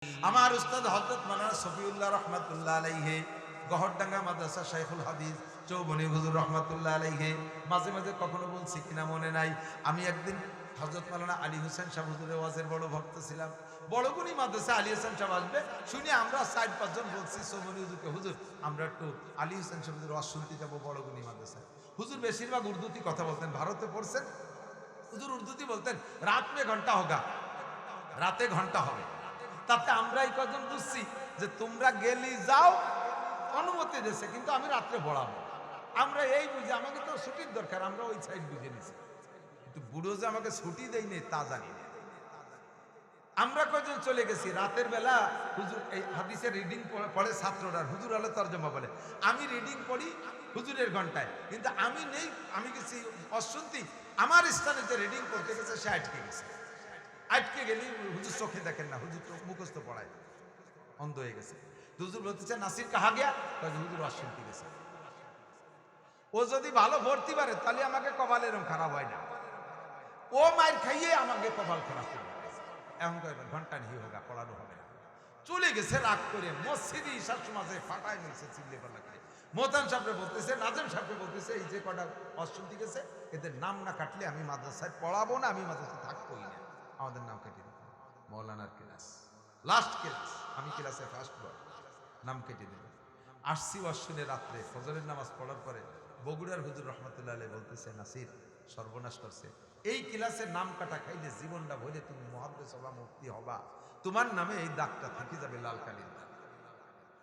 আমার উস্তাদ হযরত মাওলানা শফিউল্লাহ রহমাতুল্লাহ আলাইহি গহরডাঙ্গা মাদ্রাসা শাইখুল হাদিস চৌবনী হুজুর রহমাতুল্লাহ আলাইহি মাঝে মাঝে কখনো বলছি কিনা মনে নাই, আমি একদিন হযরত মাওলানা আলী হোসেন সাহেব হুজুরের ওয়াজের বড় ভক্ত ছিলাম। বড়গুনি মাদ্রাসা আলী হোসেন সাহেব আসবে শুনে আমরা 4-5 জন বলছি চৌবনী হুজুরকে, হুজুর আমরা একটু আলী হোসেন সাহেব হুজুরের ওয়াজ শুনতে যাবো বড়গুনি মাদ্রাসায়। হুজুর বেশিরভাগ উর্দুতে কথা বলতেন, ভারতে পড়ছেন। হুজুর উর্দুতে বলতেন রাত মে ঘন্টা হোগা, রাতে ঘন্টা হবে। তাতে আমরা এই কজন বুঝছি যে তোমরা গেলি যাও, অনুমতি দিয়েছে, কিন্তু আমি রাত্রে পড়াবো। আমরা এই বুঝি আমাকে তো ছুটির দরকার, আমরা ওই সাইড বুঝে নিছি, কিন্তু বুড়ো যে আমাকে ছুটি দেয়নি তা জানি না। আমরা কজন চলে গেছি রাতের বেলা। হুজুর এই হাদিসের রিডিং পড়ে ছাত্ররা, হুজুর আলো তর্জমা বলে, আমি রিডিং পড়ি হুজুরের ঘন্টায়, কিন্তু আমি নেই, আমি গেছি অশুনতি, আমার স্থানে যে রিডিং করতে গেছে সে আটকে গেছে। আটকে গেলি হুজুর চোখে দেখেন না, হুজুর তো মুখস্থ পড়ায়, অন্ধ হয়ে গেছে। হুজুর বলতেছে নাসির কাহা গিয়া, হুজুর অশুনতি গেছে। ও যদি ভালো ভর্তি পারে তাহলে আমাকে কপাল এরকম খারাপ হয় না, ও মায়ের খাইয়ে আমাকে কপাল খারাপ করে দিয়েছে। এখন ঘন্টা নিয়ে হোগা, পড়ানো হবে না। চলে গেছে রাগ করে মসজিদে ঈশার সমাজে ফাটায় নিয়েছে চিল্লে পাল্লা করে। মোহতান সাহেবরে বলতেছে, নাজেম সাহেবকে বলতেছে, এই যে কটা অশুনতি গেছে এদের নাম না কাটলে আমি মাদ্রাসায় পড়াবো না, আমি মাদ্রাসায় থাকবোই না, আমাদের নাম কেটে দিতে। মৌলানার ক্লাস, লাস্ট ক্লাস, আমি ক্লাসে ফার্স্ট বয়, নাম কেটে দিল। আসছি অশ্বিনে রাত্রে ফজরের নামাজ পড়ার পরে বগুড়ার হুজুর রহমতুল্লাহ আলাইহি বলতেছে, নাসির সর্বনাশ করছে, এই ক্লাসের নাম কাটা খাইলে জীবনটা ভরে তুমি মুহাদ্দিস হবা, মুফতি হবা, তোমার নামে এই দাগটা থেকে যাবে লাল কালির দাগ।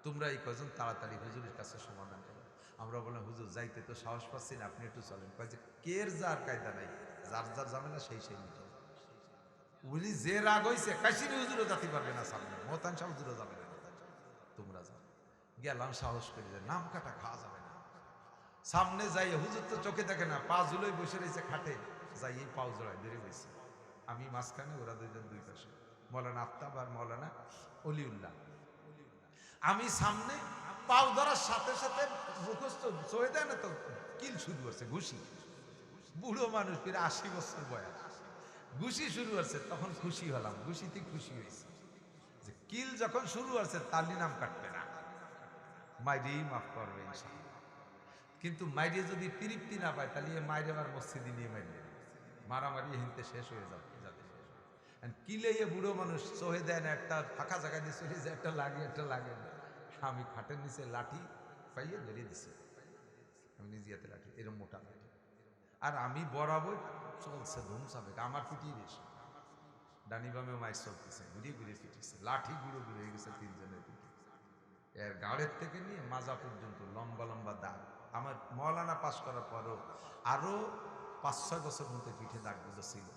তোমরা এই কজন তাড়াতাড়ি হুজুরের কাছে সমাধান করো। আমরা বললাম হুজুর যাইতে তো সাহস পাচ্ছি না, আপনি একটু চলেন। কয় যে কের যার কায়দা নাই, যার যার ঝামেলা সেই সেই মিটে। বলি যে রাগ হয়েছে কাশিনী হুজুরও যেতে পারবে না সামনে, মোহতান শাহ হুজুরও যাবে না, তোমরা যাও। গেলাম সাহস করে, যে নাম কাটা খাওয়া যাবে না। সামনে যাই, হুজুর তো চোখে দেখে না, পা ঝুলোই বসে রয়েছে খাটে, যাই এই পাও জড়ায় ধরে বসে, আমি মাঝখানে, ওরা দুইজন দুই পাশে, মৌলানা আফতাব আর মৌলানা অলিউল্লাহ। আমি সামনে, পাও ধরার সাথে সাথে মুখস্থ চয়ে দেয় না তো, কিল শুরু করছে, ঘুষি। বুড়ো মানুষ, ফিরে 80 বছর বয়স, ঘুষি শুরু হচ্ছে। তখন খুশি হলাম, ঘুষিতে খুশি হয়েছে যে কিল যখন শুরু হচ্ছে তালি নাম কাটবে না, মাইরেই মাফ করবে ইনশাআল্লাহ। কিন্তু মাইরে যদি তৃপ্তি না পায় তাহলে মাইরে আবার মসজিদে নিয়ে মাইরে মারামারি হিনতে শেষ হয়ে যাবে যাতে। কিলে বুড়ো মানুষ সহে দেয় না, একটা ফাঁকা জায়গা দিয়ে চলে যায়, একটা লাগে একটা লাগে না। আমি খাটের নিচে লাঠি পাইয়ে ধরিয়ে দিছি, আমি নিজে হাতে লাঠি, এরকম মোটা লাঠি, আর আমি বরাবর চলছে ধুমসাবে, আমার পিটিয়ে বেশি, ডানি বামেও মাইর চলতেছে, ঘুরিয়ে ঘুরিয়ে পিটিয়েছে, লাঠি গুঁড়ো ঘুরে হয়ে গেছে তিনজনের পিঠে, এর গাড়ের থেকে নিয়ে মাজা পর্যন্ত লম্বা লম্বা দাগ। আমার মৌলানা পাশ করার পরও আরো 5-6 বছর মতো পিঠে দাগগুলো ছিল।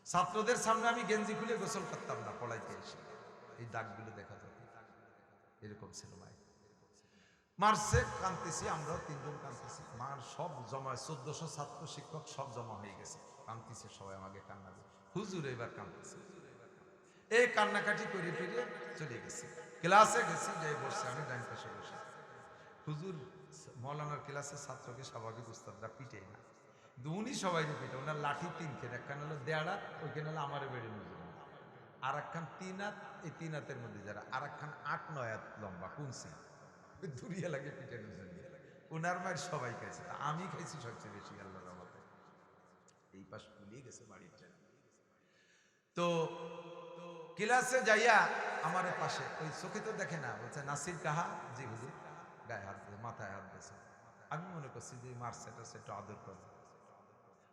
ছাত্রদের সামনে আমি গেঞ্জি খুলে গোসল করতাম না পড়াইতে এসে, এই দাগগুলো দেখা যেত, এরকম ছিল ভাই। মারছে, কাঁদতেছি, আমরাও 3 জন কাঁদতেছি, মার সব জমা, 1400 ছাত্র শিক্ষক সব জমা হয়ে গেছে, কাঁদতেছে সবাই, আমাকে কান্না করে, হুজুর এবার কাঁদতেছে। এই কান্নাকাটি করে ফিরে চলে গেছি, ক্লাসে গেছি, যাই বসছে, আমি ডাইন পাশে বসে। হুজুর মৌলানার ক্লাসের ছাত্রকে স্বাভাবিক উস্তাদরা পিটে না, কিন্তু উনি সবাই পিটে, ওনার লাঠি 3 খেত, একখান হলো দেড়া, ওইখানে হলো আমারে বেড়ে নজর, আর একখান 3 হাত, এই 3 হাতের মধ্যে যারা, আর একখান 8-9 হাত লম্বা কুনসি, দুরিয়া লাগে পিটানোর জন্য। ওনার মায়ের সবাই খাইছে, তা আমি খাইছি সবচেয়ে বেশি, আল্লাহর রহমতে। এই পাশ ফুলিয়ে গেছে বাড়ির ট্রেন। তো ক্লাসে যাইয়া আমার পাশে, ওই চোখে তো দেখে না, বলছে নাসির কাহা, জি হুজুর, গায়ে হাত দিয়ে মাথায় হাত দিয়েছে। আমি মনে করছি যে মারছে টারছে, একটু আদর করে।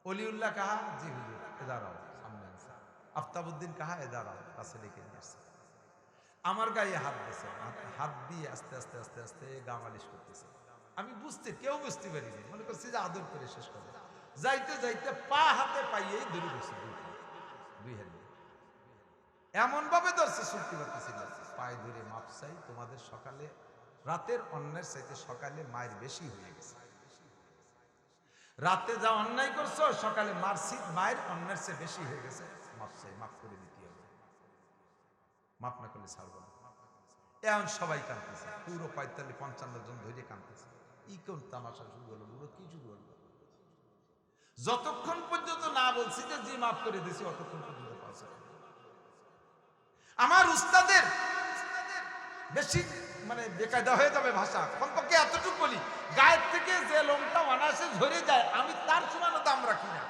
অলিউল্লাহ কাহা, জি হুজুর, এ দাঁড়াও, সামনে আছে। আফতাবউদ্দিন কাহা, এ দাঁড়াও, কাছে ডেকে নিয়ে আসছে। আমার গায়ে হাত দিয়েছে, হাত দিয়ে আস্তে আস্তে আস্তে আস্তে গা মালিশ করতেছে। আমি কেউ বুঝতে পারিনি, মনে করছি যে আদর করে শেষ করে। যাইতে যাইতে পা হাতে পাইয়েই ধরে বসে, দুই হাত দিয়ে এমন ভাবে ধরছে, শুনতে পারতেছি না, পায়ে ধরে মাপ চাই, তোমাদের সকালে, রাতের অন্যের চাইতে সকালে মায়ের বেশি হয়ে গেছে, রাতে যা অন্যায় করছো সকালে মারছি, মায়ের অন্যের চেয়ে বেশি হয়ে গেছে, মাপ চাই, মাফ করে দিতে হবে, মাপ না করলে ছাড়বো না। এখন সবাই কাঁদতেছে, পুরো 45-55 জন ধরে কাঁদতেছে। ই কোন তামাশা শুরু হলো, পুরো কি শুরু হলো? যতক্ষণ পর্যন্ত না বলছি যে জি মাফ করে দিছি, অতক্ষণ পর্যন্ত পাওয়া। আমার উস্তাদের বেশি মানে বেকায়দা হয়ে যাবে ভাষা, কমপক্ষে এতটুকু বলি, গায়ের থেকে যে লোমটা অনায়াসে ঝরে যায় আমি তার সমানও দাম রাখি না।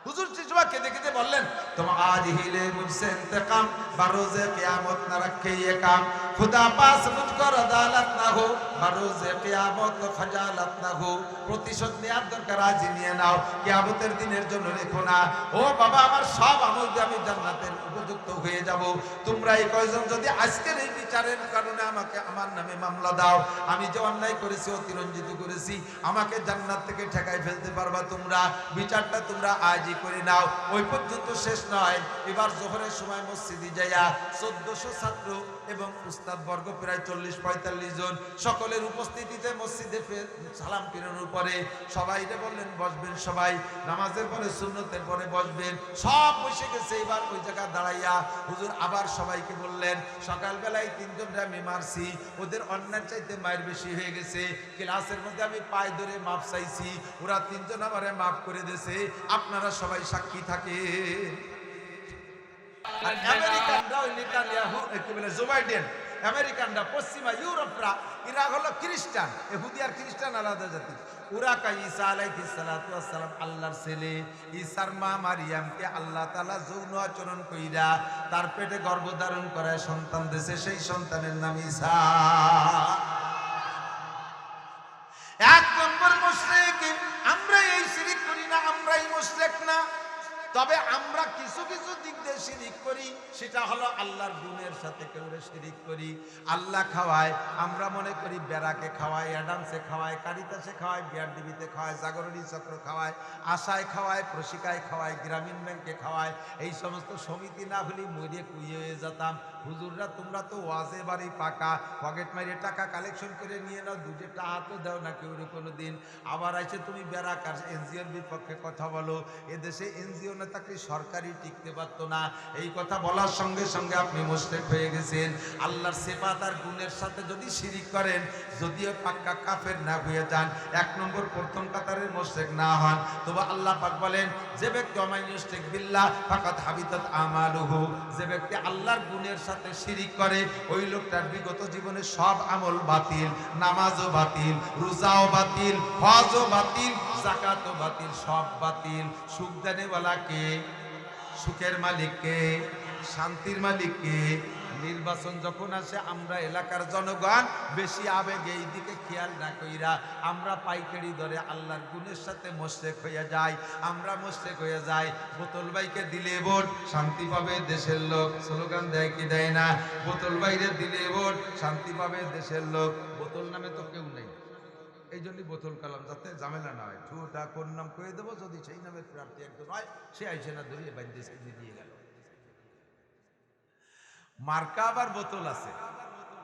হুজুর চিশবা কেঁদে কেঁদে বললেন, तुम आज ही ले मुझसे इंतकाम, बरोज़े क़यामत न रखे ये काम, खुदा पास मुझको अदालत ना हो, बरोज़े क़यामत को खजालत ना हो। প্রতিশোধ নেওয়ার দরকার আজই নিয়ে নাও, কিয়ামতের দিনের জন্য রেখো না। ও বাবা, আমার সব আমল দিয়ে আমি জান্নাতের উপযুক্ত হয়ে যাব। তোমরা এই কয়জন যদি আজকের এই বিচারের কারণে আমাকে আমার নামে মামলা দাও, আমি যে অন্যায় করেছি, অতিরঞ্জিত করেছি, আমাকে জান্নাত থেকে ঠেকাই ফেলতে পারবা তোমরা। বিচারটা তোমরা আজই করে নাও। ওই পর্যন্ত শেষ নয়, এবার জোহরের সময় মসজিদে যাইয়া 1400 ছাত্র এবং উস্তাদ বর্গ প্রায় 40-45 জন সকলের উপস্থিতিতে মসজিদে সালাম ফিরানোর পরে সবাই বললেন বসবেন, সবাই নামাজের পরে সুন্নতের পরে বসবেন, সব বসে গেছে। এবার ওই জায়গা দাঁড়াইয়া হুজুর আবার সবাইকে বললেন, সকালবেলায় 3 জনরা আমি মারছি, ওদের অন্যায় চাইতে মায়ের বেশি হয়ে গেছে, ক্লাসের মধ্যে আমি পায়ে ধরে মাপ চাইছি, ওরা 3 জন আমারে মাফ করে দিয়েছে, আপনারা সবাই সাক্ষী থাকে। আর আমেরিকানরা ওই নেতানিয়াহু একেবারে জো বাইডেন, আমেরিকানরা পশ্চিমা ইউরোপরা এরা হলো খ্রিস্টান, ইহুদি আর খ্রিস্টান আলাদা জাতি। ওরা কয় ঈসা আলাইহিস সালাতু ওয়াস সালাম আল্লাহর ছেলে, ঈসার মা মারিয়ামকে আল্লাহ তাআলা যৌন আচরণ কইরা তার পেটে গর্ভধারণ করায় সন্তান দিয়েছে, সেই সন্তানের নাম ঈসা। এক নম্বর মুশরিক। আমরা এই শিরক করি না, আমরা এই মুশরিক না, তবে আমরা কিছু কিছু দিক দিয়ে শিরিক করি, সেটা হলো আল্লাহর গুণের সাথে কেউ শিরিক করি। আল্লাহ খাওয়ায়, আমরা মনে করি বেড়াকে খাওয়ায়, অ্যাডামসে খাওয়ায়, কারিতাসে খাওয়ায়, বিআরডিবিতে খাওয়ায়, জাগরণী চক্র খাওয়ায়, আশায় খাওয়ায়, প্রশিকায় খাওয়ায়, গ্রামীণ ব্যাংকে খাওয়ায়। এই সমস্ত সমিতি না হলে মরিয়ে কুইয়ে হয়ে যেতাম। হুজুররা তোমরা তো ওয়াজে বাড়ি পাকা, পকেট মারিয়ে টাকা কালেকশন করে নিয়ে নাও, দুটো টাকা তো দাও না কেউ কোনো দিন। আবার আছে তুমি বেড়াকার এনজিওর বিপক্ষে কথা বলো, এদেশে এনজিও না থাকলে সরকারি টিকতে পারতো না। এই কথা বলার সঙ্গে সঙ্গে আপনি মুশরিক হয়ে গেছেন। আল্লাহর সিফাত আর গুণের সাথে যদি শিরিক করেন, যদিও পাক্কা কাফের না হয়ে যান, 1 নম্বর প্রথম কাতারের মুশরিক না হন, তবে আল্লাহ পাক বলেন যে ব্যক্তি অমাইয়ুশরিক বিল্লাহ ফাকাদ হাবিতাত আমালুহু, যে ব্যক্তি আল্লাহর গুণের সাথে শিরিক করে ওই লোকটার বিগত জীবনে সব আমল বাতিল, নামাজও বাতিল, রোজাও বাতিল, হজও বাতিল, যাকাতও বাতিল, সব বাতিল। সুখ দেনেওয়ালা কে? সুখের মালিক কে? শান্তির মালিক কে? নির্বাচন যখন আসে আমরা এলাকার জনগণ বেশি আবেগে এই দিকে খেয়াল না কইরা আমরা পাইকারি দরে আল্লাহর গুণের সাথে মুশরিক হয়ে যাই। আমরা মুশরিক হয়ে যাই। বোতল ভাইকে দিলে ভোট শান্তি পাবে দেশের লোক, স্লোগান দেয় কি দেয় না? বোতল ভাইরে দিলে ভোট শান্তি পাবে দেশের লোক। বোতল নামে তো কেউ নেই, এই জন্যই বোতল কালাম, যাতে ঝামেলা না হয়। ঠুটা কোন নাম কয়ে দেবো, যদি সেই নামের প্রার্থী একজন হয় সে আইসে না ধরিয়ে বাইন্দেশকে দিয়ে গেল। মার্কা আবার বোতল আছে,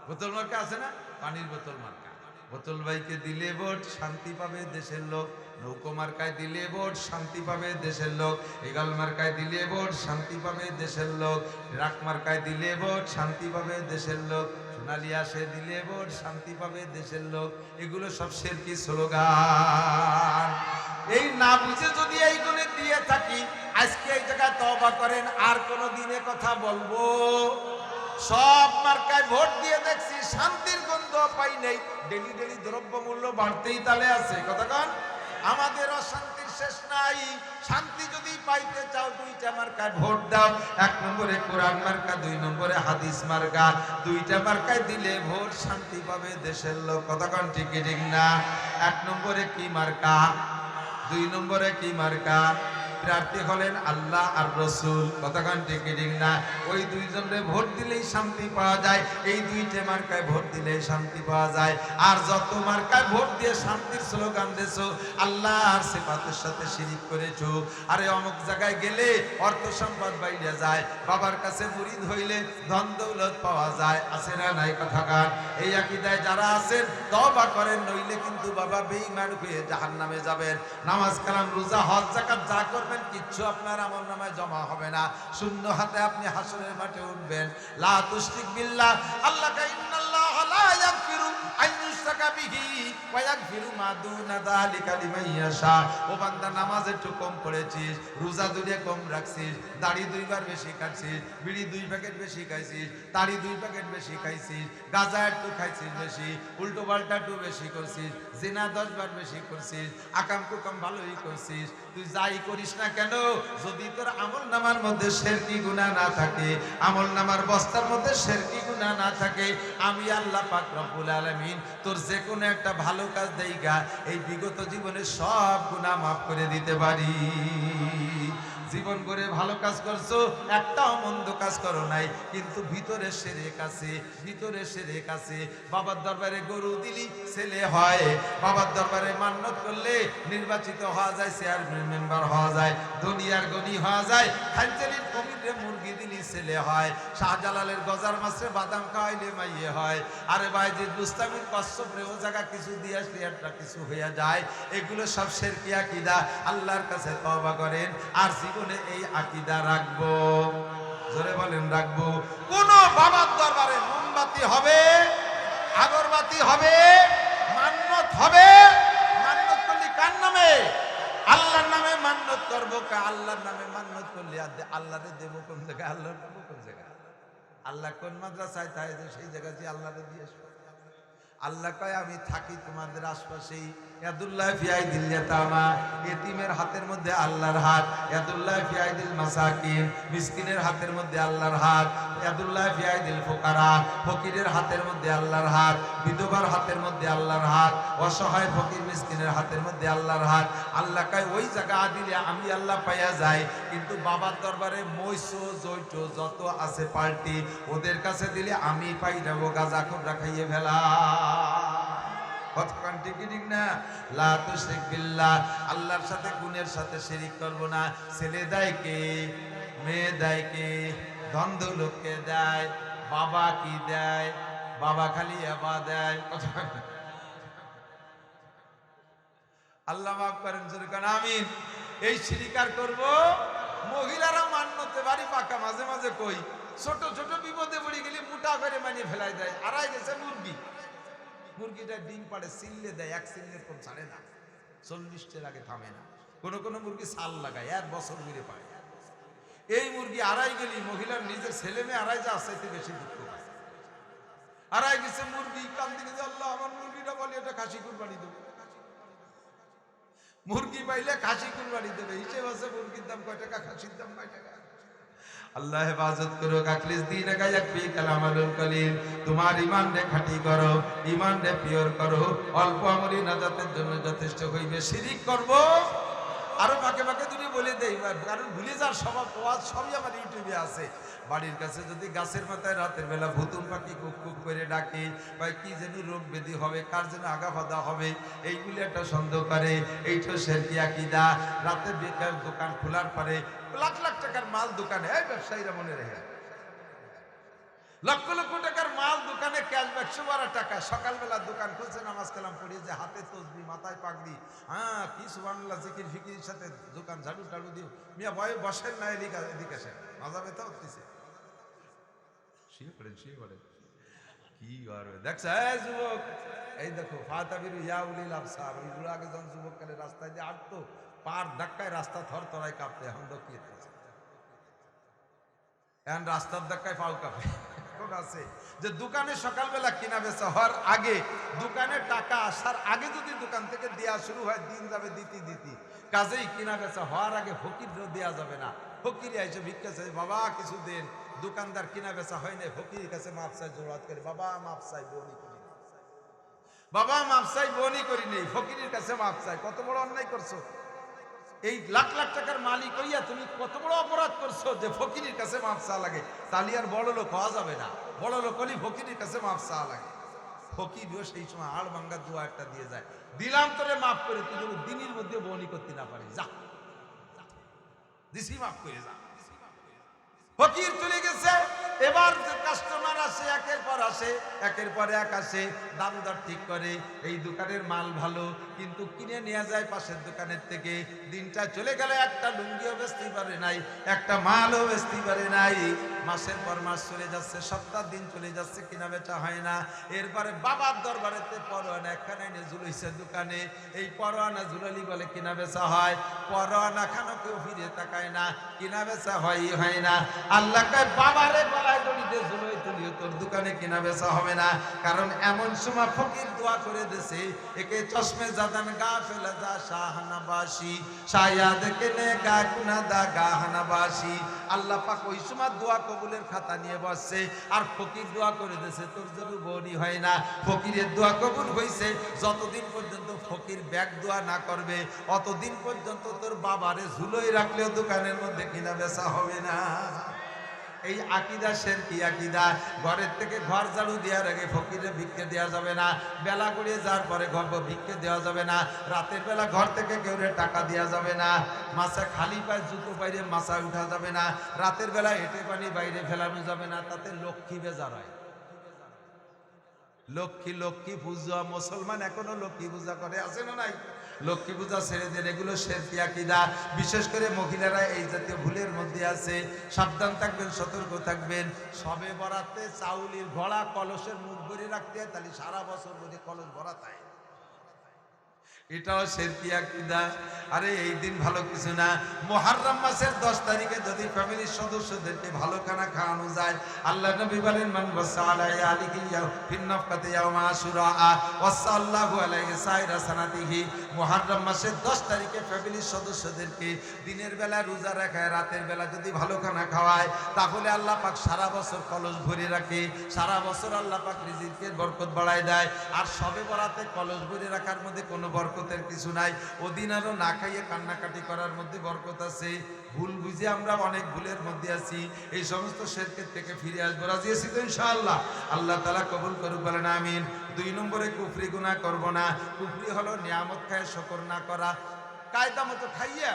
বোতল মার্কা আছে না? পানির বোতল মার্কা। বোতল ভাইকে দিলে ভোট শান্তি পাবে দেশের লোক, নৌকো মার্কায় দিলে ভোট শান্তি পাবে দেশের লোক, এগাল মার্কায় দিলে ভোট শান্তি পাবে দেশের লোক, রাক মার্কায় দিলে ভোট শান্তি পাবে দেশের লোক, সোনালিয়া সে দিলে ভোট শান্তি পাবে দেশের লোক। এগুলো সব শিরকি স্লোগান। এই না বুঝে যদি এইগুলো দিয়ে থাকি, আজকে এই জায়গায় তওবা করেন, আর কোন দিনে কথা বলবো? সব মার্কায় ভোট দিয়ে দেখছি, শান্তির গন্ধ পাই নাই। ডেলি ডেলি দ্রব্য মূল্য বাড়তেই তালে আছে। কতক্ষণ আমাদের অশান্তির শেষ নাই। শান্তি যদি পাইতে চাও 2টা মার্কায় ভোট দাও। 1 নম্বরে কোরআন মার্কা, 2 নম্বরে হাদিস মার্কা। 2টা মার্কায় দিলে ভোট শান্তি পাবে দেশের লোক। কতক্ষণ ঠিক ঠিক না? 1 নম্বরে কি মার্কা, 2 নম্বরে কি মার্কা? প্রার্থী হলেন আল্লাহ আর রসুল। কতক্ষণ ঠিক ঠিক না? ওই 2 জনরে ভোট দিলেই শান্তি পাওয়া যায়। এই 2টা মার্কায় ভোট দিলেই শান্তি পাওয়া যায়। আর যত মার্কায় ভোট দিয়ে শান্তির স্লোগান দিয়েছো, আল্লাহ আর সিফাতের সাথে শিরিক করেছো। আরে অমুক জায়গায় গেলে অর্থ সম্পদ বাইরে যায়, বাবার কাছে মুরিদ হইলে ধন দৌলত পাওয়া যায়, আছে না নাই? কথাকার এই আকীদায় যারা আছেন তওবা করেন, নইলে কিন্তু বাবা বেঈমান হয়ে জাহান্নামে যাবেন। নামাজ কালাম রোজা হজ যাকাত যা করবেন কিচ্ছু আপনার আমলনামায় জমা হবে না। শূন্য হাতে আপনি হাসরের মাঠে উঠবেন। লা তুশরিক বিল্লাহ, আল্লাহ ইন্নাল্লাহা লা ইয়াগফিরু আন ইউশরাকা বিহি ওয়ায়াগফিরু মা দুনা যালিকা লিমান ইয়াশা। ও বান্দা নামাজ একটু কম পড়েছিস, রোজা দুইটা কম রাখছিস, দাড়ি দুইবার বেশি কাটছিস, বিড়ি 2 প্যাকেট বেশি খাইছিস, তাড়ি 2 প্যাকেট বেশি খাইছিস, গাঁজা একটু খাইছিস বেশি, উল্টো পাল্টা একটু বেশি করছিস, জিনা 10 বার বেশি করছিস, আকাম কুকাম ভালোই করছিস, তুই যাই করিস না কেন, যদি তোর আমল নামার মধ্যে শিরকি গুনাহ না থাকে, আমল নামার বস্তার মধ্যে শিরকি গুনাহ না থাকে, আমি আল্লাহ পাক রব্বুল আলামিন তোর যে কোনো একটা ভালো কাজ দেইগা এই বিগত জীবনে সব গুনাহ মাফ করে দিতে পারি। জীবন করে ভালো কাজ করছো, একটাও মন্দ কাজ করো নাই, কিন্তু ভিতরে শিরক আছে, ভিতরে শিরক আছে। বাবার দরবারে গরু দিলি ছেলে হয়, বাবার দরবারে মান্নত করলে নির্বাচিত হওয়া যায়, চেয়ারম্যান মেম্বার হওয়া যায়, দুনিয়ার গনি হওয়া যায়, খানচালির কমিটিতে মুরগি দিলি ছেলে হয়, শাহজালালের গজার মাছে বাদাম খাওয়াইলে মাইয়ে হয়। আরে ভাই যে দুস্তামির কচ্ছপরে ও জায়গা কিছু দিয়ে আসলে একটা কিছু হইয়া যায়, এগুলো সব শিরকি আকীদা। আল্লাহর কাছে তওবা করেন আর জীবনে এই আকীদা রাখবো। জোরে বলেন রাখবো। কোন বাবার দরবারে মোমবাতি হবে, আগরবাতি হবে, মান্নত হবে, মান্নত করলে কার নামে? আল্লাহর নামে মান্নত করবো। আল্লাহর নামে মান্নত করলে আল্লাহরে দেবো কোন জায়গায়? আল্লাহর দেবো কোন জায়গায়? আল্লাহ কোন মাদ্রাসায় থাকে সেই জায়গায় যে আল্লাহরে দিয়ে আসবো। আল্লাহ কয় আমি থাকি তোমাদের আশপাশেই। ইয়াদুল্লাহ ফি আইদিল ইয়াতামা, এতিমের হাতের মধ্যে আল্লাহর হাত। ইয়াদুল্লাহ ফি আইদিল মাসাকিন, মিসকিনের হাতের মধ্যে আল্লাহর হাত। ইয়াদুল্লাহ ফি আইদিল ফুকারা, ফকিরের হাতের মধ্যে আল্লাহর হাত। বিধবার হাতের মধ্যে আল্লাহর হাত। অসহায় ফকির মিসকিনের হাতের মধ্যে আল্লাহর হাত। আল্লাহ কয় ওই জায়গা দিলে আমি আল্লাহ পাইয়া যাই, কিন্তু বাবার দরবারে মৈসো জৈটো যত আছে পাল্টি, ওদের কাছে দিলে আমি পাই যাবো, গাঁজা খুবরা খাইয়ে ফেলা। কতক্ষণ ঠিক ঠিক না? লা তুশরিক বিল্লাহ, আল্লাহর সাথে গুণের সাথে শিরিক করব না। ছেলে দেয় কে? মেয়ে দেয় কে? ধন দৌলতকে দেয়। বাবা কি দেয়? বাবা খালি আবা দেয়। আল্লাহ মাফ করেন, জোরে কোন আমিন। এই শিরিক আর করব? মহিলারা মান্যতে বাড়ি পাকা, মাঝে মাঝে কই ছোট ছোট বিপদে পড়ে গেলে মোটা করে মানিয়ে ফেলাই দেয়। আড়াই গেছে মুরগি, মুরগিটা ডিম পাড়ে সিললে দেয়, এক সিললের কম ছাড়ে না, 40টার আগে থামে না। কোন কোন মুরগি সাল লাগায়, 1 বছর ঘুরে পায়। এই মুরগি আড়াই গেলি মহিলার নিজের ছেলে মেয়ে আড়াই যা চাইতে বেশি দুঃখ পায়। আড়াই গেছে মুরগি, কান দিকে যে আল্লাহ আমার মুরগিটা বলি এটা খাসি কুরবানি দেবে। মুরগি পাইলে খাসি কুরবানি দেবে, হিসেব আছে মুরগির দাম কয় টাকা, খাসির দাম কয় টাকা। আল্লাহ হেফাজত করো। কাকলিস দীনকা ইয়াকফি কালামালুল কলিল, তোমার ঈমান রে খাঁটি করো, ঈমান রে পিওর করো, অল্প আমলি নাজাতের জন্য যথেষ্ট হইবে। শিরিক করব আরো ফাঁকে ফাঁকে তুমি বলে দেই, কারণ ভুলে যাওয়ার স্বভাব, ওয়াজ সবই আমার ইউটিউবে আছে। বাড়ির কাছে যদি গাছের মাথায় রাতের বেলা ভুতুম পাখি কুক কুক করে ডাকে, বা কি যেন রোগ ব্যাধি হবে, কার যেন আগা ফাদা হবে, এইগুলি একটা সন্দেহ করে, এইটা শিরকি আকীদা। রাতে বেকার দোকান খোলার পরে লাখ লাখ টাকার মাল দোকানে, এই ব্যবসায়ীরা মনে রেখে, লক্ষ লক্ষ টাকার মাল দোকানে, ক্যাশব্যাক 112 টাকা। সকালবেলা দোকান খুলছে, নামাজ কালাম পড়িয়ে যে হাতে তসবি, মাথায় পাগড়ি, হ্যাঁ কি সুবহানাল্লাহ জিকির ফিকির সাথে দোকান ঝাড়ু টাড়ু দিও। মিয়া ভয়ে বসেন না, এদিকে আসেন, মাজা ব্যথা হচ্ছে। শুয়ে পড়েন, শুয়ে পড়েন, কি করবে দেখছ যুবক? এই দেখো ফাতাবিরু ইয়া উলিল আবসার, ওইগুলো আগে যখন যুবককালে রাস্তায় দিয়ে হাঁটতো, পার ধাক্কায় রাস্তা থর থরায় কাঁপতে, এখন দক্ষিণ এখন রাস্তার ধাক্কায় পাও কাঁপে। এখন আছে যে দোকানে সকালবেলা কিনা বেচা হওয়ার আগে, দোকানে টাকা আসার আগে যদি দোকান থেকে দেওয়া শুরু হয়, দিন যাবে দিতি দিতি, কাজেই কিনা বেচা হওয়ার আগে ফকির দেওয়া যাবে না। ফকির আইসে ভিক্ষা চাই, বাবা কিছু দেন। দোকানদার কিনা বেচা হয় না, ফকির কাছে মাপ চাই, জোড়াত করে, বাবা মাপ চাই, বনি করি, বাবা মাপ চাই, বনি করি নেই, ফকিরের কাছে মাপ চাই। কত বড় অন্যায় করছো! এই লাখ লাখ টাকার মালিক হইয়া তুমি কত বড় অপরাধ করছো যে ফকিরের কাছে মাপ চা লাগে। তাহলে আর বড় লোক হওয়া যাবে না, বড় লোক হলে ফকিরের কাছে মাপ চা লাগে। ফকিরও সেই সময় হাড় ভাঙ্গা দোয়া একটা দিয়ে যায়, দিলাম তোরে মাফ করে, তুই যেন দিনের মধ্যে বনি করতে না পারিস, যা দিছি মাফ করে যা। ফকির চলে গেছে, এবার যে কাস্টমার আসে একের পর আসে, একের পরে এক আসে, দাম দর ঠিক করে। এই দোকানের মাল ভালো, কিন্তু কিনে নিয়ে যায় পাশের দোকানের থেকে। দিনটা চলে গেলে একটা লুঙ্গিও বেচতেই পারে নাই, একটা মালও বেচতেই পারে নাই। মাসের পর মাস চলে যাচ্ছে, সপ্তাহ দিন চলে যাচ্ছে, কিনা বেচা হয় না। এরপরে বাবার দরবারেতে পরোয়ানা একখানে এনে ঝুলাইছে দোকানে। এই পরোয়ানা ঝুলালি বলে কিনা বেচা হয়। পরোয়ানা খানো কেউ ফিরে তাকায় না, কিনা বেচা হয় না। আল্লাহ কয় বাবারে গলায় দড়ি দিয়ে ঝুলাই তুলিও, তোর দোকানে কিনা বেচা হবে না। কারণ এমন সময় ফকির দোয়া করে দিয়েছে, একে চশমে জাদান গা ফেলে যা শাহানাবাসী শায়াদ কেনে গা কুনাদা গাহানাবাসী। আল্লাহ পাক ওই সময় দোয়া কবুলের খাতা নিয়ে বসছে, আর ফকির দোয়া করে দিয়েছে তোর জন্য বনি হয় না। ফকিরের দোয়া কবুল হয়েছে, যতদিন পর্যন্ত ফকির ব্যাগ দোয়া না করবে অতদিন পর্যন্ত তোর বাবারে ঝুলোই রাখলেও দোকানের মধ্যে কিনা বেচা হবে না। এই আকিদা শিরকি আকিদা। ঘরের থেকে ঘর ঝাড়ু দেওয়ার আগে ফকিরে ভিক্ষে দেওয়া যাবে না, বেলা গড়িয়ে যাওয়ার পরে ঘর ভিক্ষে দেওয়া যাবে না, রাতের বেলা ঘর থেকে কেউ টাকা দেওয়া যাবে না, মাছা খালি পায়ে জুতো বাইরে মাছা উঠা যাবে না, রাতের বেলা হেঁটে পানি বাইরে ফেলানো যাবে না, তাতে লক্ষ্মী বেজার হয়। লক্ষ্মী লক্ষ্মী পূজা, মুসলমান এখনো লক্ষ্মী পূজা করে, আছে না নাই? লক্ষ্মী পূজা ছেড়ে দেন, এগুলো শিরকি আকীদা। বিশেষ করে মহিলারা এই জাতীয় ভুলের মধ্যে আছে, সাবধান থাকবেন, সতর্ক থাকবেন। সবে বরাতে চাউলির ঘোড়া কলসের মুখ ভরে রাখতে হয়, তাহলে সারা বছর ধরে কলস ভরা থাকে, এটাও শিরকি আকীদা। আরে এই দিন ভালো কিছু না। মুহররম মাসের 10 তারিখে যদি ফ্যামিলির সদস্যদেরকে ভালো খানা খাওয়ানো যায়, আল্লাহ নবী বলেন মান ওয়াসালা আলাইহি ফিন নাফকাতি ইয়াউমা আশুরা ওয়াসাল্লাহু আলাইহি সাইরা সানাতিহি। মুহররম মাসের 10 তারিখে ফ্যামিলির সদস্যদেরকে দিনের বেলা রোজা রাখায়, রাতের বেলা যদি ভালো খানা খাওয়ায়, তাহলে আল্লাহ পাক সারা বছর কলস ভরে রাখে, সারা বছর আল্লাহ পাক রিজিকের বরকত বাড়ায় দেয়। আর সবে বরাতে কলস ভরে রাখার মধ্যে কোনো বরকতের কিছু নাই। ওদিন আরো না খাইয়ে কান্নাকাটি করার মধ্যে বরকত আছে। ভুল বুঝে আমরা অনেক ভুলের মধ্যে আছি, এই সমস্ত শিরকের থেকে ফিরে আসবো। রাজি আছি তো ইনশাআল্লাহ? আল্লাহ তাআলা কবুল করুক, বলেন আমিন। 2 নম্বরে কুফরি গুনাহ করব না। কুফরি হলো নিয়ামত খায় শুকর না করা। কায়দা মতো খাইয়া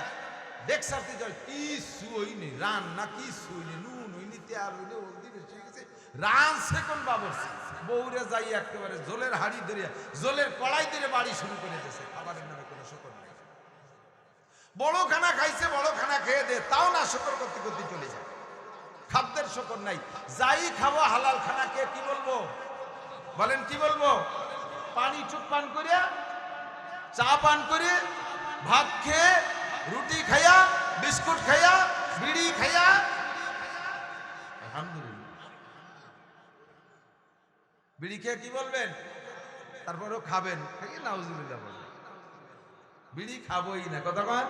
দেখছাতে যায় কিছু হইনি, রান না কিছু হইনি, নুন হইনি, তেল হইনি, হলদি বেশি গেছে, রান সেকন্ড বাবরছি, বউরে যাই একেবারে জলের হাড়ি ধরিয়া জলের কড়াই ধরে বাড়ি শুরু করে দিয়েছে। খাবারের নামে কোনো শুকর নাই। বড় খানা খাইছে, বড় খানা খেয়ে দে, তাও না, শুকর করতে করতে চলে যায়। খাদ্যের শুকর নাই। যাই খাবো হালাল খানা কে কি বলবো? বলেন কি বলবো? পানি চুপ পান করিয়া, চা পান করে, ভাত খেয়ে, রুটি খাইয়া, বিস্কুট খাইয়া, বিড়ি খাইয়া, আলহামদুলিল্লাহ, বিড়ি খেয়ে কি বলবেন? তারপরেও খাবেন, খাইয়ে নাউজুবিল্লাহ বলবেন। বিড়ি খাবোই না, কথা কন,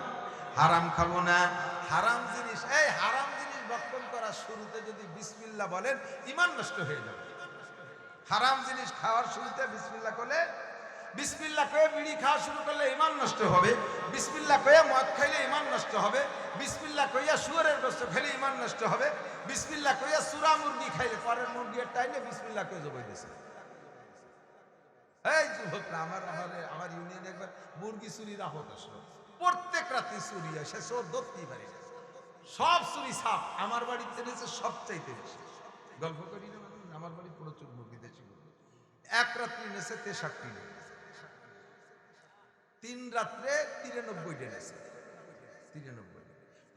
হারাম খাবো না। হারাম জিনিস, এই হারাম জিনিস বক্ষণ করার শুরুতে যদি বিসমিল্লাহ বলেন, ঈমান নষ্ট হয়ে যাবে। হারাম জিনিস খাওয়ার শুরুতে বিসমিল্লাহ করলে, বিসমিল্লাহ কয়ে বিড়ি খাওয়া শুরু করলে ঈমান নষ্ট হবে, বিসমিল্লাহ কয়ে মদ খাইলে ঈমান নষ্ট হবে, বিসমিল্লাহ কইয়া শুয়োরের গোশত খাইলে ঈমান নষ্ট হবে, বিসমিল্লাহ কইয়া সূরা মুরগি খাইলে, পরের মুরগির টাইমে বিসমিল্লাহ কয়ে জবাই দিয়েছে। এই যুবকরা, আমার ইউনিয়নে একবার মুরগি চুরির আফত আসলো। প্রত্যেক রাতে চুরি আসে, চোর ধরতেই পারে না, সব চুরি সাপ। আমার বাড়িতে এনেছে সবচাইতে বেশি। গল্প করি না, আমার বাড়ি প্রচুর মুরগি, দেশি মুরগি। এক রাত্রি এনেছে 63, 3 রাত্রে 93 এনেছে, 93।